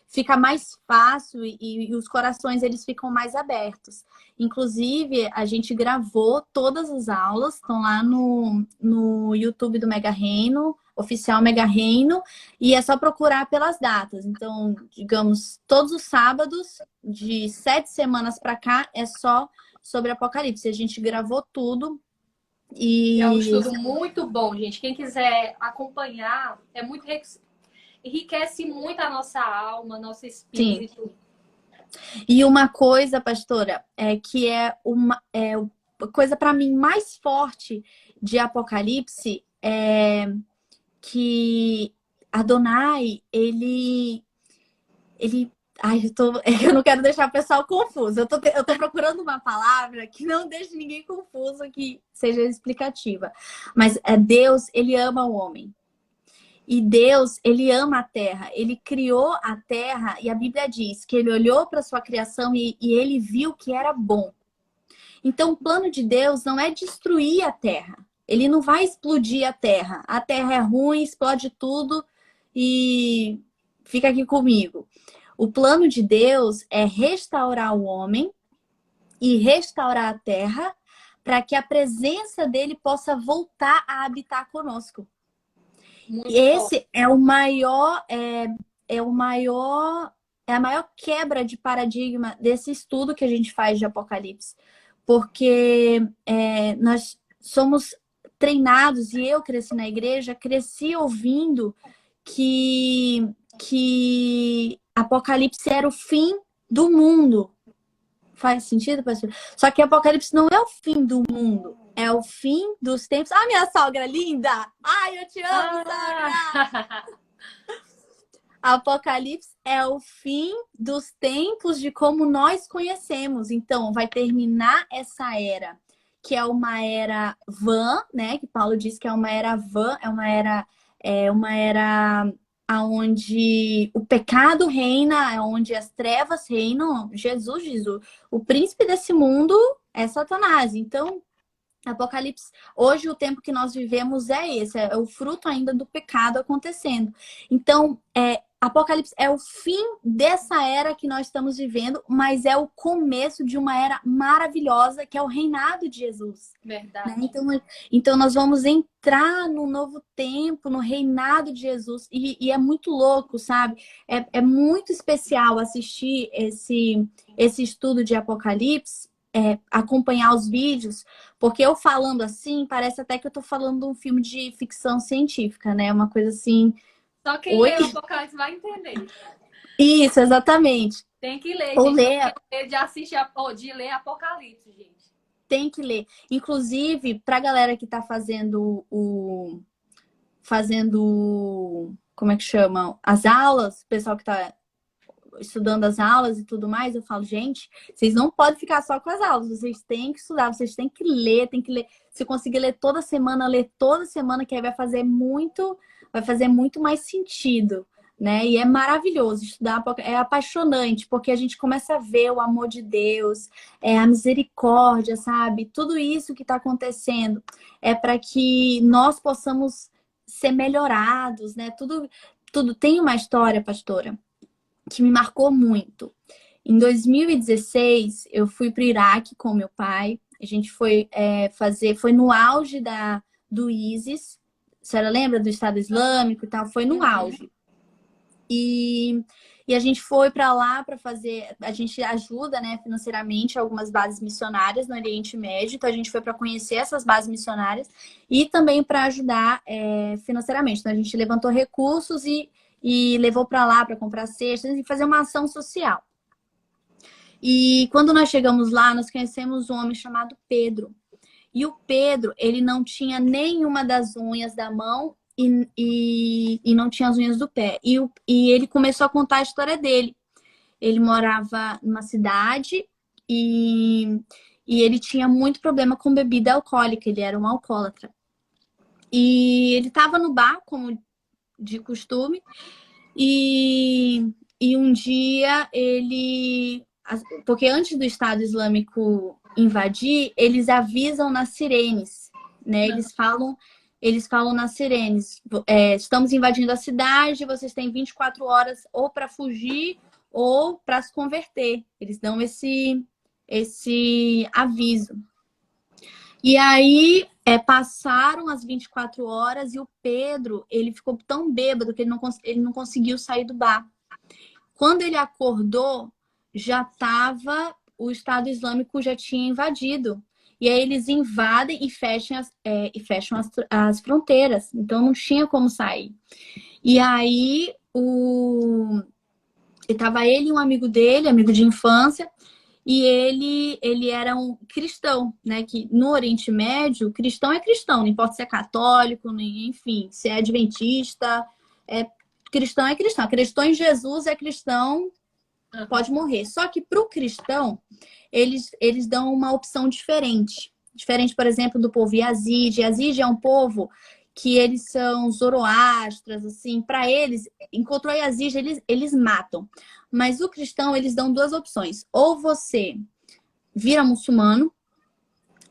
Fica mais fácil e os corações eles ficam mais abertos. Inclusive, a gente gravou todas as aulas, estão lá no YouTube do Mega Reino, oficial Mega Reino, e é só procurar pelas datas. Então, digamos, todos os sábados, de 7 semanas para cá, é só sobre Apocalipse. A gente gravou tudo. É um E estudo muito bom, gente. Quem quiser acompanhar, enriquece muito a nossa alma, nosso sim. espírito. E uma coisa, pastora, que é uma coisa para mim mais forte de Apocalipse é que Adonai, ai, eu não quero deixar o pessoal confuso. Eu tô procurando uma palavra que não deixe ninguém confuso, que seja explicativa. Mas Deus, ele ama o homem. E Deus, ele ama a terra. Ele criou a terra e a Bíblia diz que ele olhou para sua criação e ele viu que era bom. Então, o plano de Deus não é destruir a terra. Ele não vai explodir a terra. A terra é ruim, explode tudo e fica aqui comigo. O plano de Deus é restaurar o homem e restaurar a terra para que a presença dele possa voltar a habitar conosco. Muito Esse forte. é o maior, é a maior quebra de paradigma desse estudo que a gente faz de Apocalipse. Porque nós somos treinados, e eu cresci na igreja, cresci ouvindo que Apocalipse era o fim do mundo. Faz sentido, pastor? Só que Apocalipse não é o fim do mundo, é o fim dos tempos. Ah, minha sogra linda! Ai, eu te amo, sogra! Apocalipse é o fim dos tempos de como nós conhecemos. Então, vai terminar essa era, que é uma era vã, né? Que Paulo diz que é uma era vã, é uma era onde o pecado reina, onde as trevas reinam. Jesus diz, o príncipe desse mundo é Satanás. Então, Apocalipse, hoje o tempo que nós vivemos é esse, é o fruto ainda do pecado acontecendo. Então, Apocalipse é o fim dessa era que nós estamos vivendo, mas é o começo de uma era maravilhosa, que é o reinado de Jesus. Verdade. Né? Então nós vamos entrar no novo tempo, no reinado de Jesus, e é muito louco, sabe? É muito especial assistir esse estudo de Apocalipse, acompanhar os vídeos, porque eu falando assim, parece até que eu tô falando de um filme de ficção científica, né? Uma coisa assim. Só quem Oi? lê o Apocalipse vai entender. Isso, exatamente. Tem que ler, Ou gente. Não ler, tem medo de assistir, de ler Apocalipse, gente. tem que ler. Inclusive, pra galera que tá como é que chama? As aulas, o pessoal que tá estudando as aulas e tudo mais, eu falo, gente, vocês não podem ficar só com as aulas, vocês têm que estudar, vocês têm que ler, se conseguir ler toda semana, que aí vai fazer muito mais sentido, né? E é maravilhoso estudar, é apaixonante, porque a gente começa a ver o amor de Deus, a misericórdia, sabe? Tudo isso que está acontecendo é para que nós possamos ser melhorados, né? Tudo tem uma história, pastora, que me marcou muito. Em 2016, eu fui para o Iraque com meu pai. A gente foi foi no auge do ISIS. A senhora lembra do Estado Islâmico e tal? Foi no auge. E a gente foi para lá para fazer... A gente ajuda, né, financeiramente algumas bases missionárias no Oriente Médio. Então, a gente foi para conhecer essas bases missionárias e também para ajudar financeiramente. Então, a gente levantou recursos e levou para lá para comprar cestas e fazer uma ação social. E quando nós chegamos lá, nós conhecemos um homem chamado Pedro. E o Pedro, ele não tinha nenhuma das unhas da mão e não tinha as unhas do pé. E ele começou a contar a história dele. Ele morava numa cidade e ele tinha muito problema com bebida alcoólica. Ele era um alcoólatra. E ele estava no bar, como de costume, e e um dia porque antes do Estado Islâmico invadir, eles avisam nas sirenes, né? Eles falam nas sirenes, estamos invadindo a cidade, vocês têm 24 horas ou para fugir ou para se converter. Eles dão esse aviso. E aí passaram as 24 horas e o Pedro, ele ficou tão bêbado que ele não conseguiu sair do bar. Quando ele acordou, o Estado Islâmico já tinha invadido. E aí eles invadem e fecham as fronteiras. Então não tinha como sair. E aí estava ele e um amigo dele, amigo de infância, e ele era um cristão, né? Que no Oriente Médio, cristão é cristão, não importa se é católico, enfim, se é adventista, cristão é cristão. Acreditou em Jesus, é cristão, pode morrer. Só que para o cristão, eles dão uma opção diferente. Diferente, por exemplo, do povo Yazid. Yazid é um povo que eles são zoroastras, assim. Para eles, encontrou Yazid, eles matam. Mas o cristão, eles dão duas opções. Ou você vira muçulmano,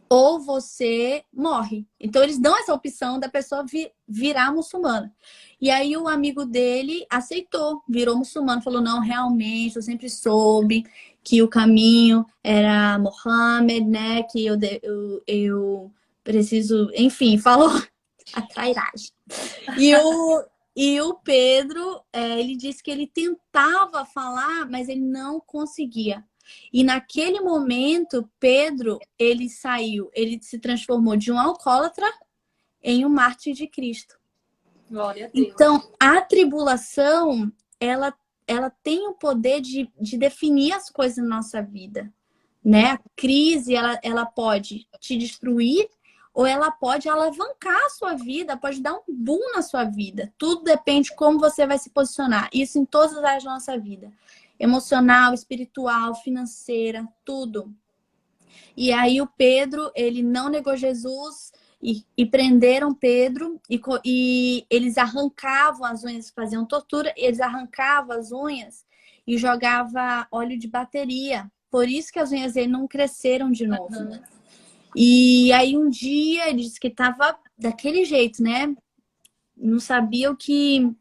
ou você morre. Então, eles dão essa opção da pessoa virar muçulmana. E aí, o amigo dele aceitou, virou muçulmano. Falou, não, realmente, eu sempre soube que o caminho era Mohammed, né? Que eu preciso... Enfim, falou a trairagem. E o Pedro, ele disse que ele tentava falar, mas ele não conseguia. E naquele momento, Pedro, ele se transformou de um alcoólatra em um mártir de Cristo. Glória a Deus. Então, a tribulação, ela tem o poder de definir as coisas na nossa vida, né? A crise, ela pode te destruir ou ela pode alavancar a sua vida, pode dar um boom na sua vida. Tudo depende de como você vai se posicionar. Isso em todas as áreas da nossa vida. Emocional, espiritual, financeira, tudo. E aí o Pedro, ele não negou Jesus e prenderam Pedro e eles arrancavam as unhas, faziam tortura, eles arrancavam as unhas e jogavam óleo de bateria. Por isso que as unhas dele não cresceram de novo. E aí um dia ele disse que estava daquele jeito, né? Não sabia o que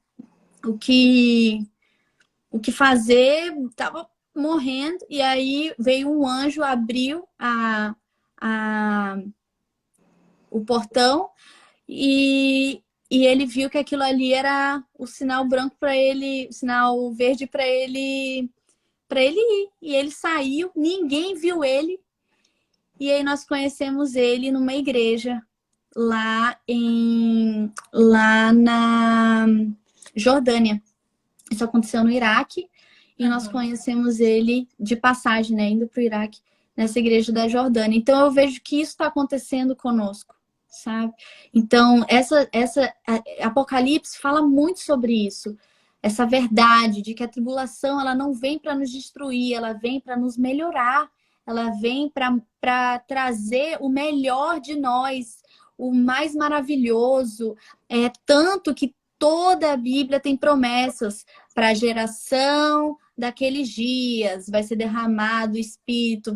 fazer, estava morrendo. E aí veio um anjo, abriu o portão e ele viu que aquilo ali era o sinal branco para ele, o sinal verde para ele ir. E ele saiu, ninguém viu ele. E aí nós conhecemos ele numa igreja lá na Jordânia. Isso aconteceu no Iraque e nós conhecemos ele de passagem, né? Indo para o Iraque, nessa igreja da Jordânia. Então eu vejo que isso está acontecendo conosco, sabe? Então Apocalipse fala muito sobre isso. Essa verdade de que a tribulação ela não vem para nos destruir, ela vem para nos melhorar. Ela vem para trazer o melhor de nós, o mais maravilhoso. Tanto que toda a Bíblia tem promessas para a geração daqueles dias. Vai ser derramado o Espírito,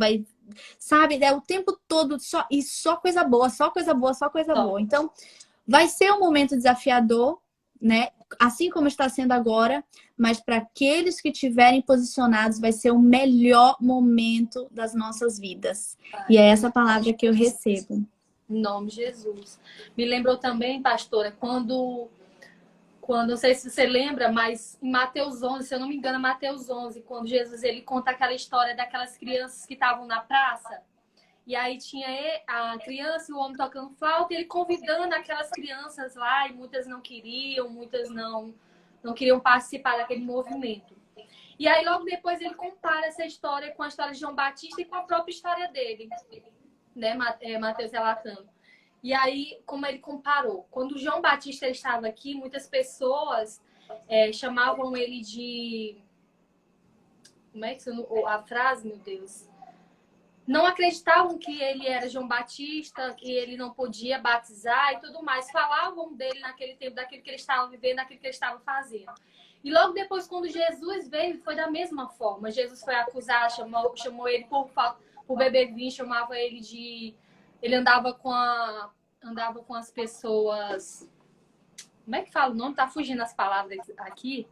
sabe? O tempo todo só coisa boa, só coisa boa, só coisa boa. Então, vai ser um momento desafiador, né? Assim como está sendo agora, mas para aqueles que estiverem posicionados, vai ser o melhor momento das nossas vidas. E é essa palavra que eu recebo. Em nome de Jesus. Me lembrou também, pastora, quando não sei se você lembra, mas em Mateus 11, se eu não me engano, Mateus 11, quando Jesus ele conta aquela história daquelas crianças que estavam na praça. E aí tinha a criança e o homem tocando flauta, e ele convidando aquelas crianças lá, e muitas não queriam, muitas não queriam participar daquele movimento. E aí logo depois ele compara essa história com a história de João Batista e com a própria história dele, né? Mateus relatando. E aí, como ele comparou, quando João Batista estava aqui, muitas pessoas chamavam ele de... Como é que a frase, meu Deus? Não acreditavam que ele era João Batista, que ele não podia batizar e tudo mais. Falavam dele naquele tempo, daquilo que ele estava vivendo, daquilo que ele estava fazendo. E logo depois, quando Jesus veio, foi da mesma forma. Jesus foi acusar, chamou ele por beber vinho, chamava ele de... Ele andava com as pessoas... Como é que fala o nome? Tá fugindo as palavras aqui.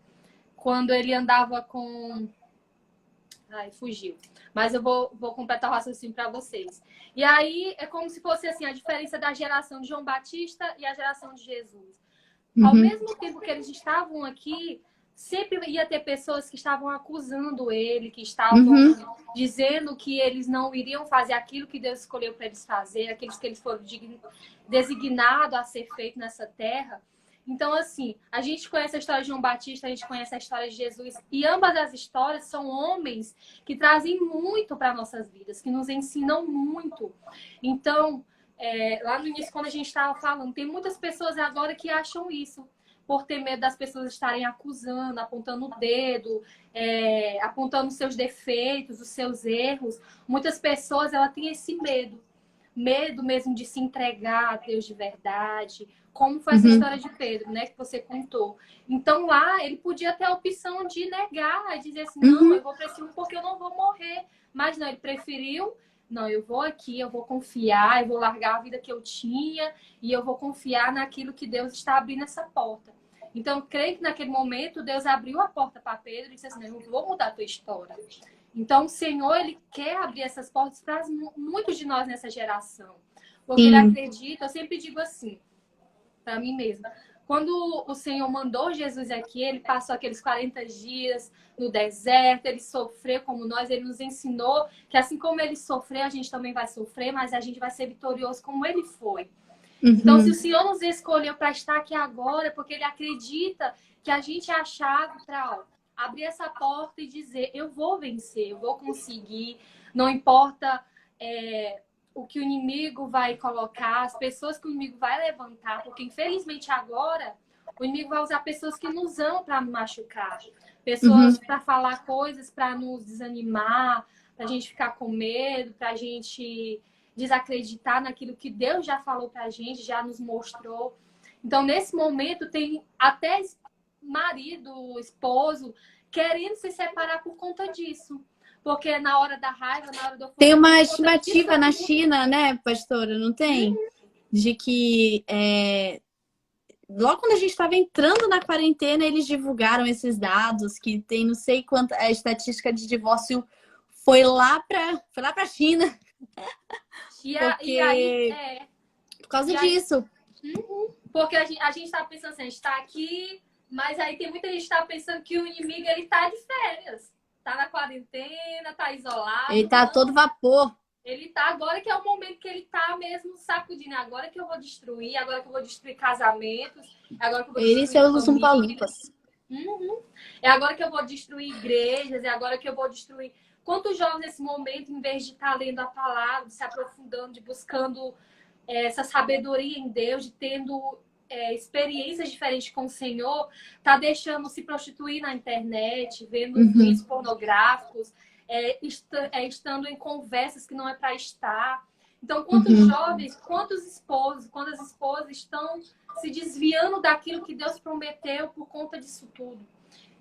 Quando ele andava com... Ai, fugiu. Mas eu vou completar o raciocínio para vocês. E aí, é como se fosse assim, a diferença da geração de João Batista e a geração de Jesus. Ao mesmo tempo que eles estavam aqui, sempre ia ter pessoas que estavam acusando ele, que estavam dizendo que eles não iriam fazer aquilo que Deus escolheu para eles fazer, aqueles que eles foram designados a ser feito nessa terra. Então, assim, a gente conhece a história de João Batista, a gente conhece a história de Jesus, e ambas as histórias são homens que trazem muito para nossas vidas, que nos ensinam muito. Então, lá no início, quando a gente estava falando, tem muitas pessoas agora que acham isso, por ter medo das pessoas estarem acusando, apontando o dedo, apontando os seus defeitos, os seus erros. Muitas pessoas, elas têm esse medo. Medo mesmo de se entregar a Deus de verdade, como foi essa história de Pedro, né, que você contou. Então lá ele podia ter a opção de negar, dizer assim, não, eu vou para cima porque eu não vou morrer. Mas não, ele preferiu, não, eu vou aqui, eu vou confiar, eu vou largar a vida que eu tinha e eu vou confiar naquilo que Deus está abrindo essa porta. Então, creio que naquele momento Deus abriu a porta para Pedro e disse assim, eu vou mudar a tua história. Então, o Senhor, Ele quer abrir essas portas para muitos de nós nessa geração. Porque Ele acredita, eu sempre digo assim, para mim mesma, quando o Senhor mandou Jesus aqui, Ele passou aqueles 40 dias no deserto, Ele sofreu como nós, Ele nos ensinou que assim como Ele sofreu, a gente também vai sofrer, mas a gente vai ser vitorioso como Ele foi. Então, se o Senhor nos escolheu para estar aqui agora, é porque Ele acredita que a gente é a chave para abrir essa porta e dizer, eu vou vencer, eu vou conseguir, não importa o que o inimigo vai colocar, as pessoas que o inimigo vai levantar, porque infelizmente agora o inimigo vai usar pessoas que nos amam para nos machucar, pessoas para falar coisas para nos desanimar, para a gente ficar com medo, para a gente desacreditar naquilo que Deus já falou para a gente, já nos mostrou. Então, nesse momento, tem até marido, esposo, querendo se separar por conta disso. Porque na hora da raiva, na hora do fogo... Tem uma estimativa na China, né, pastora? Não tem? De que logo quando a gente estava entrando na quarentena, eles divulgaram esses dados, que tem não sei quanto... A estatística de divórcio foi lá para a China. E aí, por causa disso. Porque a gente tá pensando assim, a gente tá aqui, mas aí tem muita gente que tá pensando que o inimigo, ele tá de férias. Tá na quarentena, tá isolado. Ele tá a todo vapor. Ele tá agora que é o momento que ele tá mesmo sacudindo. Agora que eu vou destruir, agora que eu vou destruir casamentos, agora que eu vou destruir seus umpalumpas. É agora que eu vou destruir igrejas, é agora que eu vou destruir... Quantos jovens nesse momento, em vez de estar lendo a palavra, de se aprofundando, de buscando essa sabedoria em Deus, de tendo experiências diferentes com o Senhor, tá deixando se prostituir na internet, vendo vídeos pornográficos, estando em conversas que não é para estar. Então, quantos jovens, quantas esposas estão se desviando daquilo que Deus prometeu por conta disso tudo?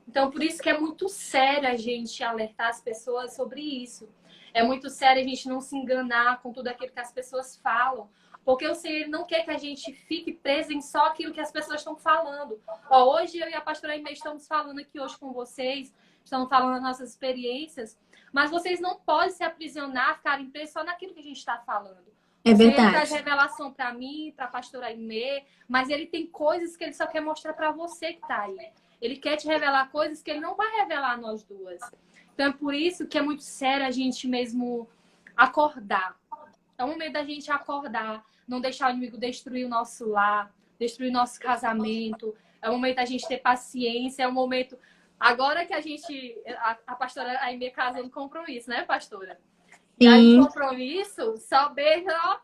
Então, por isso que é muito sério a gente alertar as pessoas sobre isso. É muito sério a gente não se enganar com tudo aquilo que as pessoas falam. Porque o Senhor não quer que a gente fique preso em só aquilo que as pessoas estão falando. Hoje eu e a pastora Aimee estamos falando aqui hoje com vocês, estamos falando das nossas experiências, mas vocês não podem se aprisionar, ficarem presos só naquilo que a gente está falando. É verdade. Ele traz revelação para mim, para a pastora Aimee, mas ele tem coisas que ele só quer mostrar para você que está aí. Ele quer te revelar coisas que ele não vai revelar a nós duas. Então é por isso que é muito sério a gente mesmo acordar. É o momento da gente acordar, não deixar o inimigo destruir o nosso lar, destruir o nosso casamento. É o momento da gente ter paciência, é o momento... Agora que a pastora Aimee casou no compromisso, né, pastora? Sim. E aí, compromisso, só beija, ó,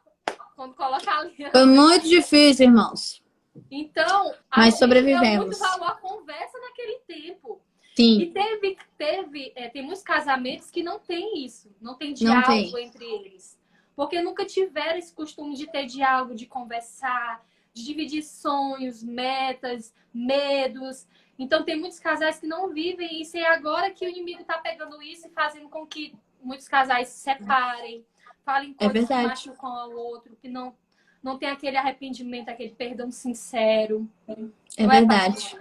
quando coloca a aliança. Foi muito difícil, irmãos. Então, mas sobrevivemos. Deu muito valor à conversa naquele tempo. Sim. E tem muitos casamentos que não tem isso, não tem diálogo entre eles. Porque nunca tiveram esse costume de ter diálogo, de conversar, de dividir sonhos, metas, medos. Então, tem muitos casais que não vivem isso, e é agora que o inimigo está pegando isso e fazendo com que muitos casais se separem, falem É coisas que verdade. machucam ao outro, que não tem aquele arrependimento, aquele perdão sincero. É Não é, verdade. pastor?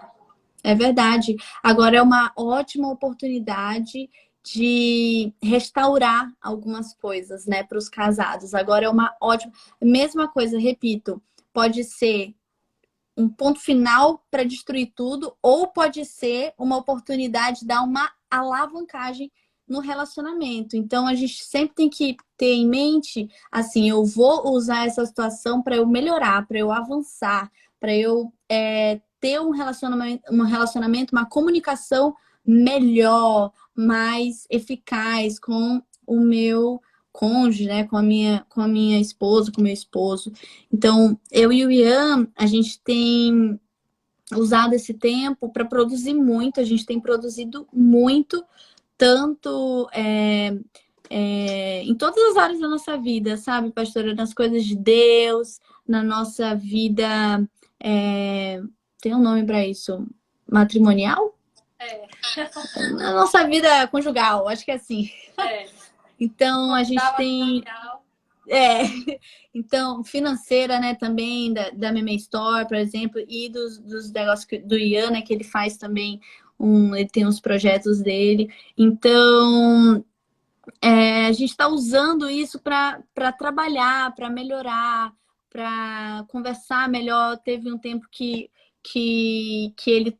É verdade. Agora é uma ótima oportunidade de restaurar algumas coisas, né, para os casados. Agora é uma ótima. Mesma coisa, repito, pode ser um ponto final para destruir tudo, ou pode ser uma oportunidade de dar uma alavancagem no relacionamento. Então a gente sempre tem que ter em mente, assim, eu vou usar essa situação para eu melhorar, para eu avançar, para eu ter um relacionamento, uma comunicação melhor, mais eficaz com o meu cônjuge, né, com a minha esposa, com o meu esposo. Então, eu e o Ian, a gente tem usado esse tempo para produzir muito, a gente tem produzido muito, tanto em todas as áreas da nossa vida, sabe, pastora? Nas coisas de Deus, na nossa vida, tem um nome para isso, matrimonial? É. Na nossa vida conjugal, acho que é assim. É. Então, a gente tem Matrimonial. É, então, financeira, né, também, da Meme Store, por exemplo, e dos negócios do Ian, né, que ele faz também, ele tem uns projetos dele. Então, a gente está usando isso para trabalhar, para melhorar, para conversar melhor. Teve um tempo que ele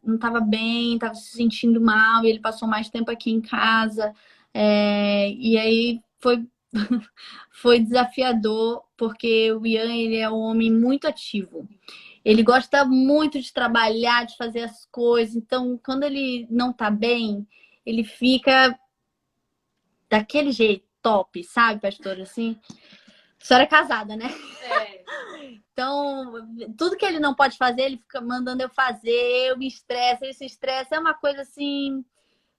não estava bem, estava se sentindo mal, e ele passou mais tempo aqui em casa. E aí foi desafiador, porque o Ian, ele é um homem muito ativo. Ele gosta muito de trabalhar, de fazer as coisas. Então, quando ele não tá bem, ele fica daquele jeito, top, sabe, pastor? Assim, a senhora é casada, né? É. Então, tudo que ele não pode fazer, ele fica mandando eu fazer, eu me estresso, ele se estressa. É uma coisa assim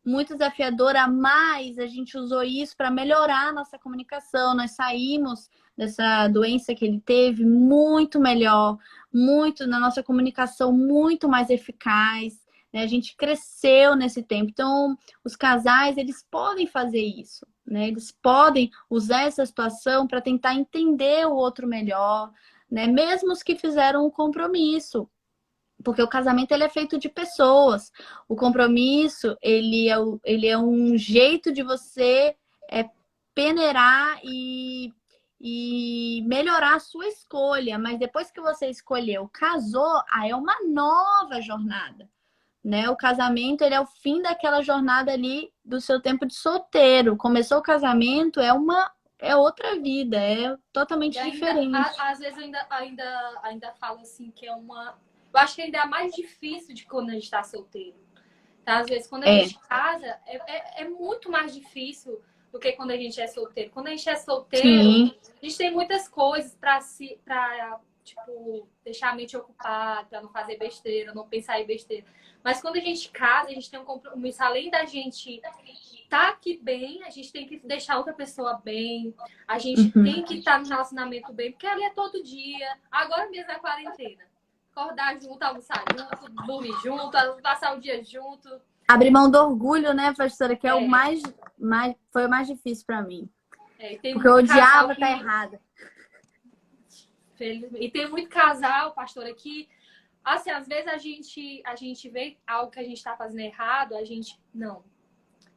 muito desafiadora, mas a gente usou isso para melhorar a nossa comunicação. Nós saímos dessa doença que ele teve muito melhor, muito na nossa comunicação muito mais eficaz, né? A gente cresceu nesse tempo. Então, os casais, eles podem fazer isso, né? Eles podem usar essa situação para tentar entender o outro melhor, né? Mesmo os que fizeram um compromisso. Porque o casamento ele é feito de pessoas. O compromisso, ele é um jeito de você peneirar e melhorar a sua escolha. Mas depois que você escolheu, casou, aí é uma nova jornada, né? O casamento, ele é o fim daquela jornada ali do seu tempo de solteiro. Começou o casamento, é outra vida, é totalmente E ainda, diferente. às vezes, ainda falo assim que é uma. Eu acho que ainda é mais difícil de quando a gente está solteiro. Tá? Às vezes, quando a gente casa, é muito mais difícil do que quando a gente é solteiro. Quando a gente é solteiro, Sim. a gente tem muitas coisas para tipo, deixar a mente ocupada, para não fazer besteira, não pensar em besteira. Mas quando a gente casa, a gente tem um compromisso, além da gente estar aqui bem, a gente tem que deixar outra pessoa bem, a gente tem que estar no relacionamento bem, porque ali é todo dia, agora mesmo é quarentena. Acordar junto, almoçar junto, dormir junto, passar o dia junto. Abrir mão do orgulho, né, pastora? Que é o foi o mais difícil para mim. Porque eu odiava estar errada. E tem muito casal, pastora, que assim, às vezes a gente vê algo que a gente está fazendo errado, a gente, não,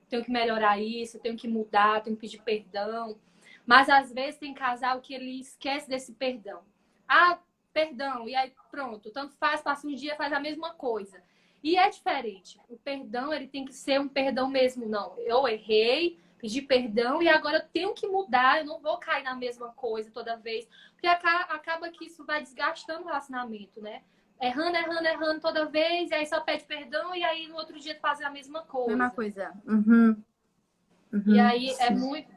tenho que melhorar isso, tenho que mudar, tenho que pedir perdão. Mas às vezes tem casal que ele esquece desse perdão. Ah, perdão, e aí pronto, tanto faz, passa um dia, faz a mesma coisa. E é diferente. O perdão, ele tem que ser um perdão mesmo, não. Eu errei, pedi perdão e agora eu tenho que mudar, eu não vou cair na mesma coisa toda vez. Porque acaba que isso vai desgastando o relacionamento, né? Errando toda vez, e aí só pede perdão e aí no outro dia faz a mesma coisa. Mesma coisa. Uhum. E aí é muito,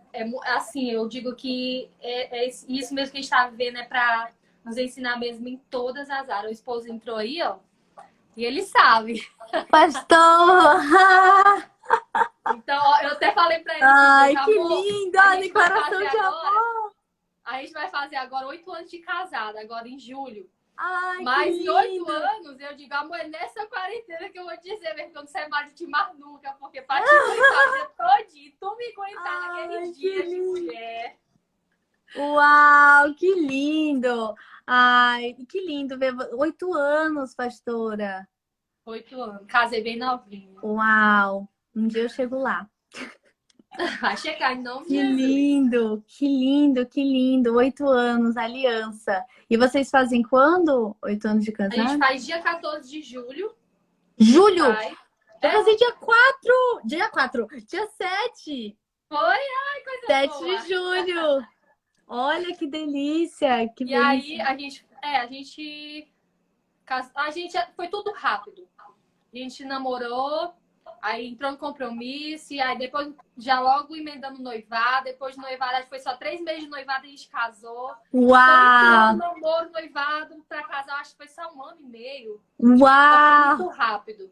assim, eu digo que é isso mesmo que a gente está vivendo, é para nos ensinar mesmo em todas as áreas. O esposo entrou aí, ó, e ele sabe. Pastor! Então, ó, eu até falei para ele, Ai, que que amor, lindo! A declaração de agora, amor! a gente vai fazer agora 8 anos de casada, agora em julho. Ai, que Mas em 8 lindo! anos, eu digo, amor, é nessa quarentena que eu vou dizer, mesmo que eu não sei mais de mais nunca, porque pra te aguentar o dia todinho, tu me aguentar naqueles Ai, que dias de lindo! mulher. Uau, que lindo! Ai, que lindo ver 8 anos, pastora. 8 anos, casei bem novinha. Uau! Um dia eu chego lá. Vai chegar em nome de Que Jesus. lindo, que lindo, que lindo. 8 anos, aliança. E vocês fazem quando? 8 anos de A gente casado? faz dia 14 de julho, a gente Julho! faz. Eu É, casei dia 4, dia 7. foi? Ai, coisa 7 boa. de julho. Olha que delícia, que E aí, bênção. a gente foi tudo rápido. A gente namorou, aí entrou no compromisso, e aí depois já logo emendando noivado. Depois de noivado, acho que foi só 3 meses de noivado e a gente casou. Então, entre Uau! namoro, noivado, pra casar, acho que foi só 1 ano e meio. Então, foi Uau! muito rápido.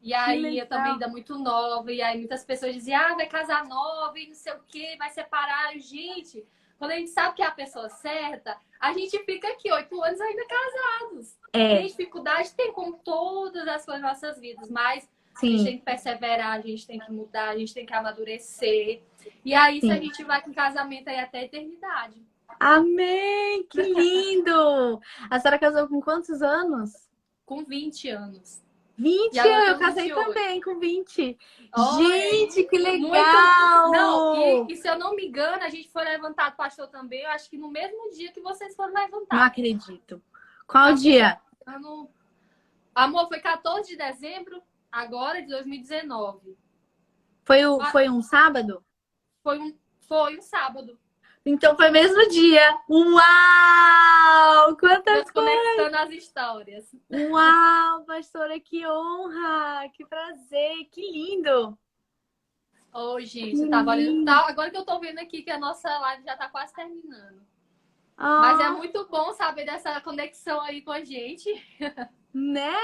E Que aí, eu também legal. ainda muito nova, e aí muitas pessoas diziam, ah, vai casar nova e não sei o quê, vai separar. E, gente, quando a gente sabe que é a pessoa certa, a gente fica aqui 8 anos ainda casados. Tem É, dificuldade? Tem, como todas as coisas nas nossas vidas, mas a gente sim, tem que perseverar, a gente tem que mudar, a gente tem que amadurecer. E aí, isso a sim. gente vai com casamento aí até a eternidade. Amém! Que lindo! A senhora casou com quantos anos? Com 20 anos. E 20. agora eu Eu tenho casei 28. também com 20. Olha Gente, aí, que muito. Não, e, legal! e se eu não me engano, a gente foi levantado, pastor, também, eu acho que no mesmo dia que vocês foram Não levantados. acredito. Qual Acho que foi. dia? Amor, foi 14 de dezembro, agora de 2019. Foi um sábado? Foi um sábado. Então foi mesmo dia. Uau! Quanta Deus coisa! conectando as histórias. Uau, pastora, que honra! Que prazer! Que lindo! Ô, Que gente, eu tava olhando. lindo! Agora que eu tô vendo aqui que a nossa live já tá quase terminando. Mas é Ah, muito bom saber dessa conexão aí com a gente. né?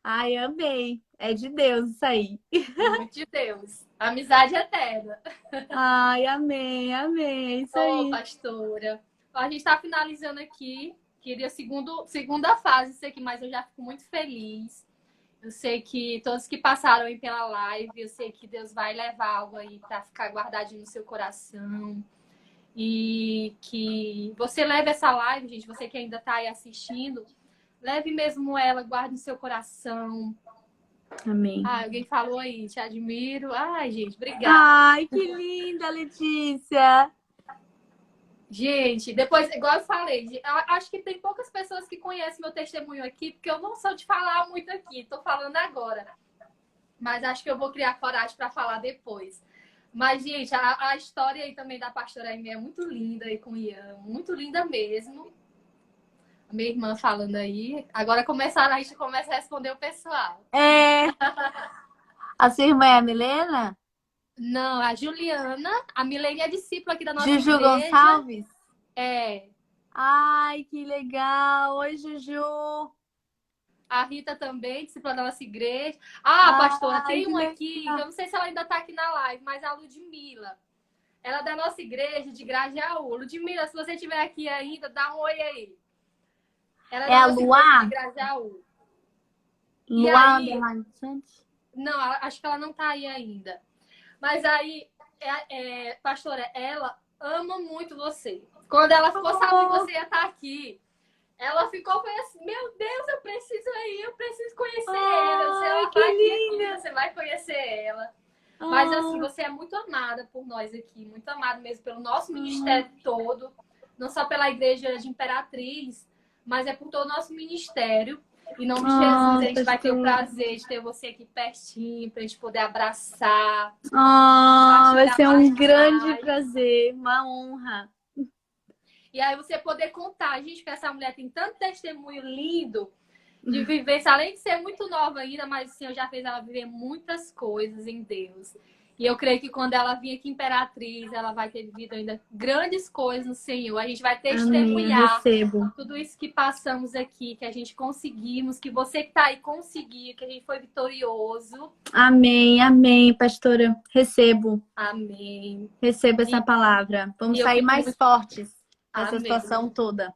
Ai, amei. É de Deus isso aí. Muito de Deus. Amizade eterna. Ai, amei, amei. Isso Ô, aí. pastora, a gente está finalizando aqui. Queria segunda fase isso aqui, mas eu já fico muito feliz. Eu sei que todos que passaram aí pela live, eu sei que Deus vai levar algo aí para ficar guardadinho no seu coração. E que você leve essa live, gente, você que ainda está aí assistindo, leve mesmo ela, guarde no seu coração. Amém. Ah, alguém falou aí, te admiro. Ai, gente, obrigada. Ai, que linda, Letícia. Gente, depois, igual eu falei, acho que tem poucas pessoas que conhecem meu testemunho aqui, porque eu não sou de falar muito aqui, tô falando agora. Mas acho que eu vou criar coragem para falar depois. Mas, gente, a história aí também da pastora Aimee é muito linda aí com o Ian, muito linda mesmo. A minha irmã falando aí. Agora a gente começa a responder o pessoal. É. A sua irmã é a Milena? Não, a Juliana, a Milene é discípula aqui da nossa Juju igreja. Gonçalves? É. Ai, que legal. Oi, Juju. A Rita também, discípula da nossa igreja. Ah, pastora, Ai, tem que uma aqui, que eu legal. não sei se ela ainda está aqui na live, mas a Ludmilla. Ela é da nossa igreja de Grajaú. Ludmilla, se você estiver aqui ainda, dá um oi aí. Ela é É da a nossa igreja de Luá? Grajaú. E Luá aí, Underline Santos? não, acho que ela não está aí ainda. Mas aí, pastora, ela ama muito você. Quando ela ficou sabendo que você ia estar aqui, ela foi assim, meu Deus, eu preciso ir, eu preciso conhecer ela. Se Ai, ela que tá aqui, linda. você vai conhecer ela. Mas assim, Ah, você é muito amada por nós aqui, muito amada mesmo pelo nosso ministério todo, não só pela igreja de Imperatriz, mas é por todo o nosso ministério. Em nome de Jesus, a gente vai ter o pastora. prazer de ter você aqui pertinho, pra gente poder abraçar, Vai compartilhar ser um grande mais. prazer, uma honra. E aí você poder contar, gente, que essa mulher tem tanto testemunho lindo de vivência, além de ser muito nova ainda, mas o Senhor já fez ela viver muitas coisas em Deus. E eu creio que quando ela vir aqui Imperatriz, ela vai ter vivido ainda grandes coisas no Senhor. A gente vai Amém, eu testemunhar recebo. tudo isso que passamos aqui, que a gente conseguimos, que você que está aí conseguiu, que a gente foi vitorioso. Amém, amém, pastora. Recebo, Amém. recebo essa E, palavra. Vamos e eu sair fico mais muito... fortes dessa Amém. situação toda.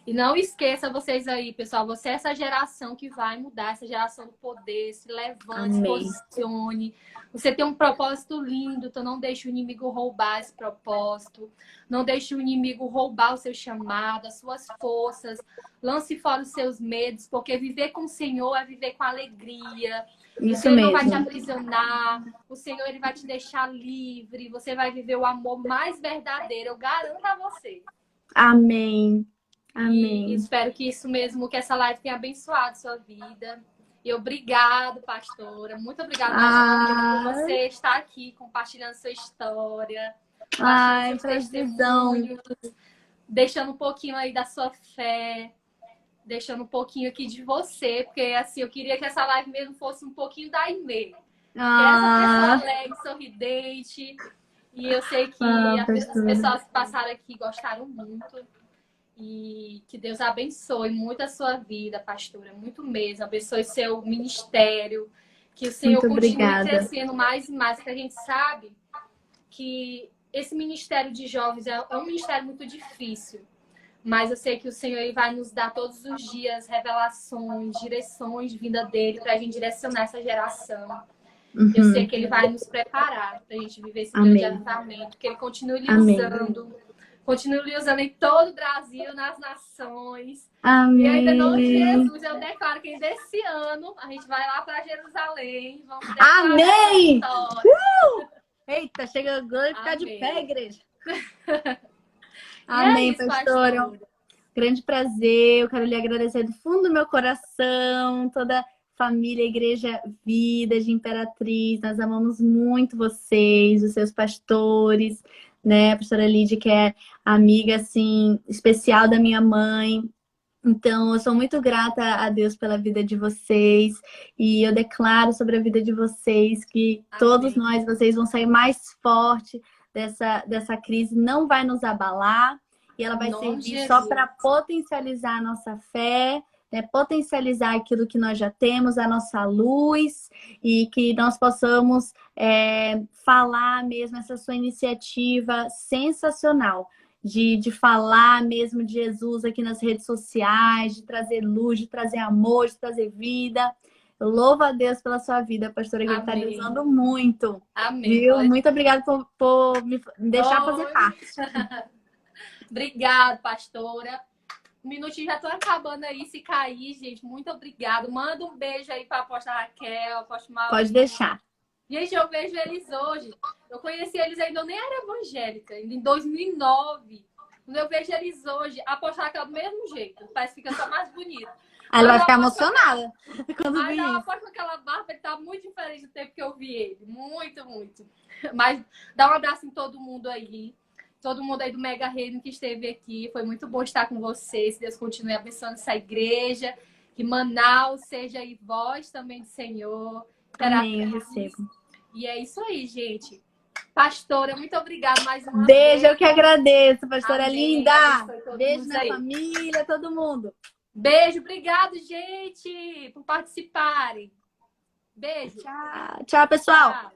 E não esqueça vocês aí, pessoal, você é essa geração que vai mudar, essa geração do poder, se levante, se Amém. posicione. Você tem um propósito lindo, então não deixe o inimigo roubar esse propósito. Não deixe o inimigo roubar o seu chamado, as suas forças. Lance fora os seus medos, porque viver com o Senhor é viver com alegria. O Isso Senhor não vai te mesmo. aprisionar, o Senhor ele vai te deixar livre, você vai viver o amor mais verdadeiro, eu garanto a você. Amém. E Amém. espero que isso mesmo, que essa live tenha abençoado a sua vida. E obrigado, pastora. Muito obrigada mais uma vez por você estar aqui compartilhando sua história, compartilhando seus prazerzão. testemunhos, deixando um pouquinho aí da sua fé, deixando um pouquinho aqui de você, porque assim, eu queria que essa live mesmo fosse um pouquinho da Aimee. Que é essa pessoa alegre, sorridente. E eu sei que as pessoas que passaram aqui gostaram muito. E que Deus abençoe muito a sua vida, pastora. Muito mesmo. Abençoe seu ministério. Que o Senhor Muito continue obrigada. crescendo mais e mais. Porque a gente sabe que esse ministério de jovens é um ministério muito difícil. Mas eu sei que o Senhor ele vai nos dar todos os dias revelações, direções vinda dele para a gente direcionar essa geração. Eu sei que ele vai nos preparar para a gente viver esse grande avivamento. Que ele continue lhe usando. Continue lhe usando em todo o Brasil, nas nações. Amém. E ainda em nome de Jesus, eu declaro que ainda esse ano a gente vai lá para Jerusalém. Vamos declarar Amém! essa história. Eita, chega agora e ficar de pé, igreja. Amém, pastora. Grande prazer. Eu quero lhe agradecer do fundo do meu coração, toda a família, Igreja Vida de Imperatriz. Nós amamos muito vocês, os seus pastores, né? A pastora Lídia, que é amiga, assim, especial da minha mãe. Então, eu sou muito grata a Deus pela vida de vocês. E eu declaro sobre a vida de vocês que todos nós, vocês vão sair mais forte dessa crise. Não vai nos abalar. E ela vai servir só para potencializar a nossa fé, né? Potencializar aquilo que nós já temos, a nossa luz. E que nós possamos falar mesmo essa sua iniciativa sensacional. De falar mesmo de Jesus aqui nas redes sociais, de trazer luz, de trazer amor, de trazer vida. Eu louvo a Deus pela sua vida, pastora, que ele está lhe usando muito. Amém. Viu? Muito obrigada por me deixar fazer parte. Obrigada, pastora. Um minutinho já tô acabando aí. Se cair, gente, muito obrigada. Manda um beijo aí para a apóstola Raquel, apóstolo Maurício. Pode deixar. Gente, eu vejo eles hoje. Eu conheci eles ainda, eu nem era evangélica, ainda em 2009. Quando eu vejo eles hoje, a apóstola Raquel do mesmo jeito. Parece que fica só mais bonita. Aí ela vai ficar emocionada. Mas a apóstola com aquela barba, ele tá muito diferente do tempo que eu vi ele. Muito, muito. Mas dá um abraço em todo mundo aí. Todo mundo aí do Mega Reino que esteve aqui. Foi muito bom estar com vocês. Deus continue abençoando essa igreja. Que Manaus seja aí voz também do Senhor. Amém, eu recebo. E é isso aí, gente. Pastora, muito obrigada mais uma vez. Beijo, eu que agradeço, pastora linda. Beijo na família, todo mundo. Beijo, obrigado, gente, por participarem. Beijo. Tchau, tchau, pessoal. Tchau.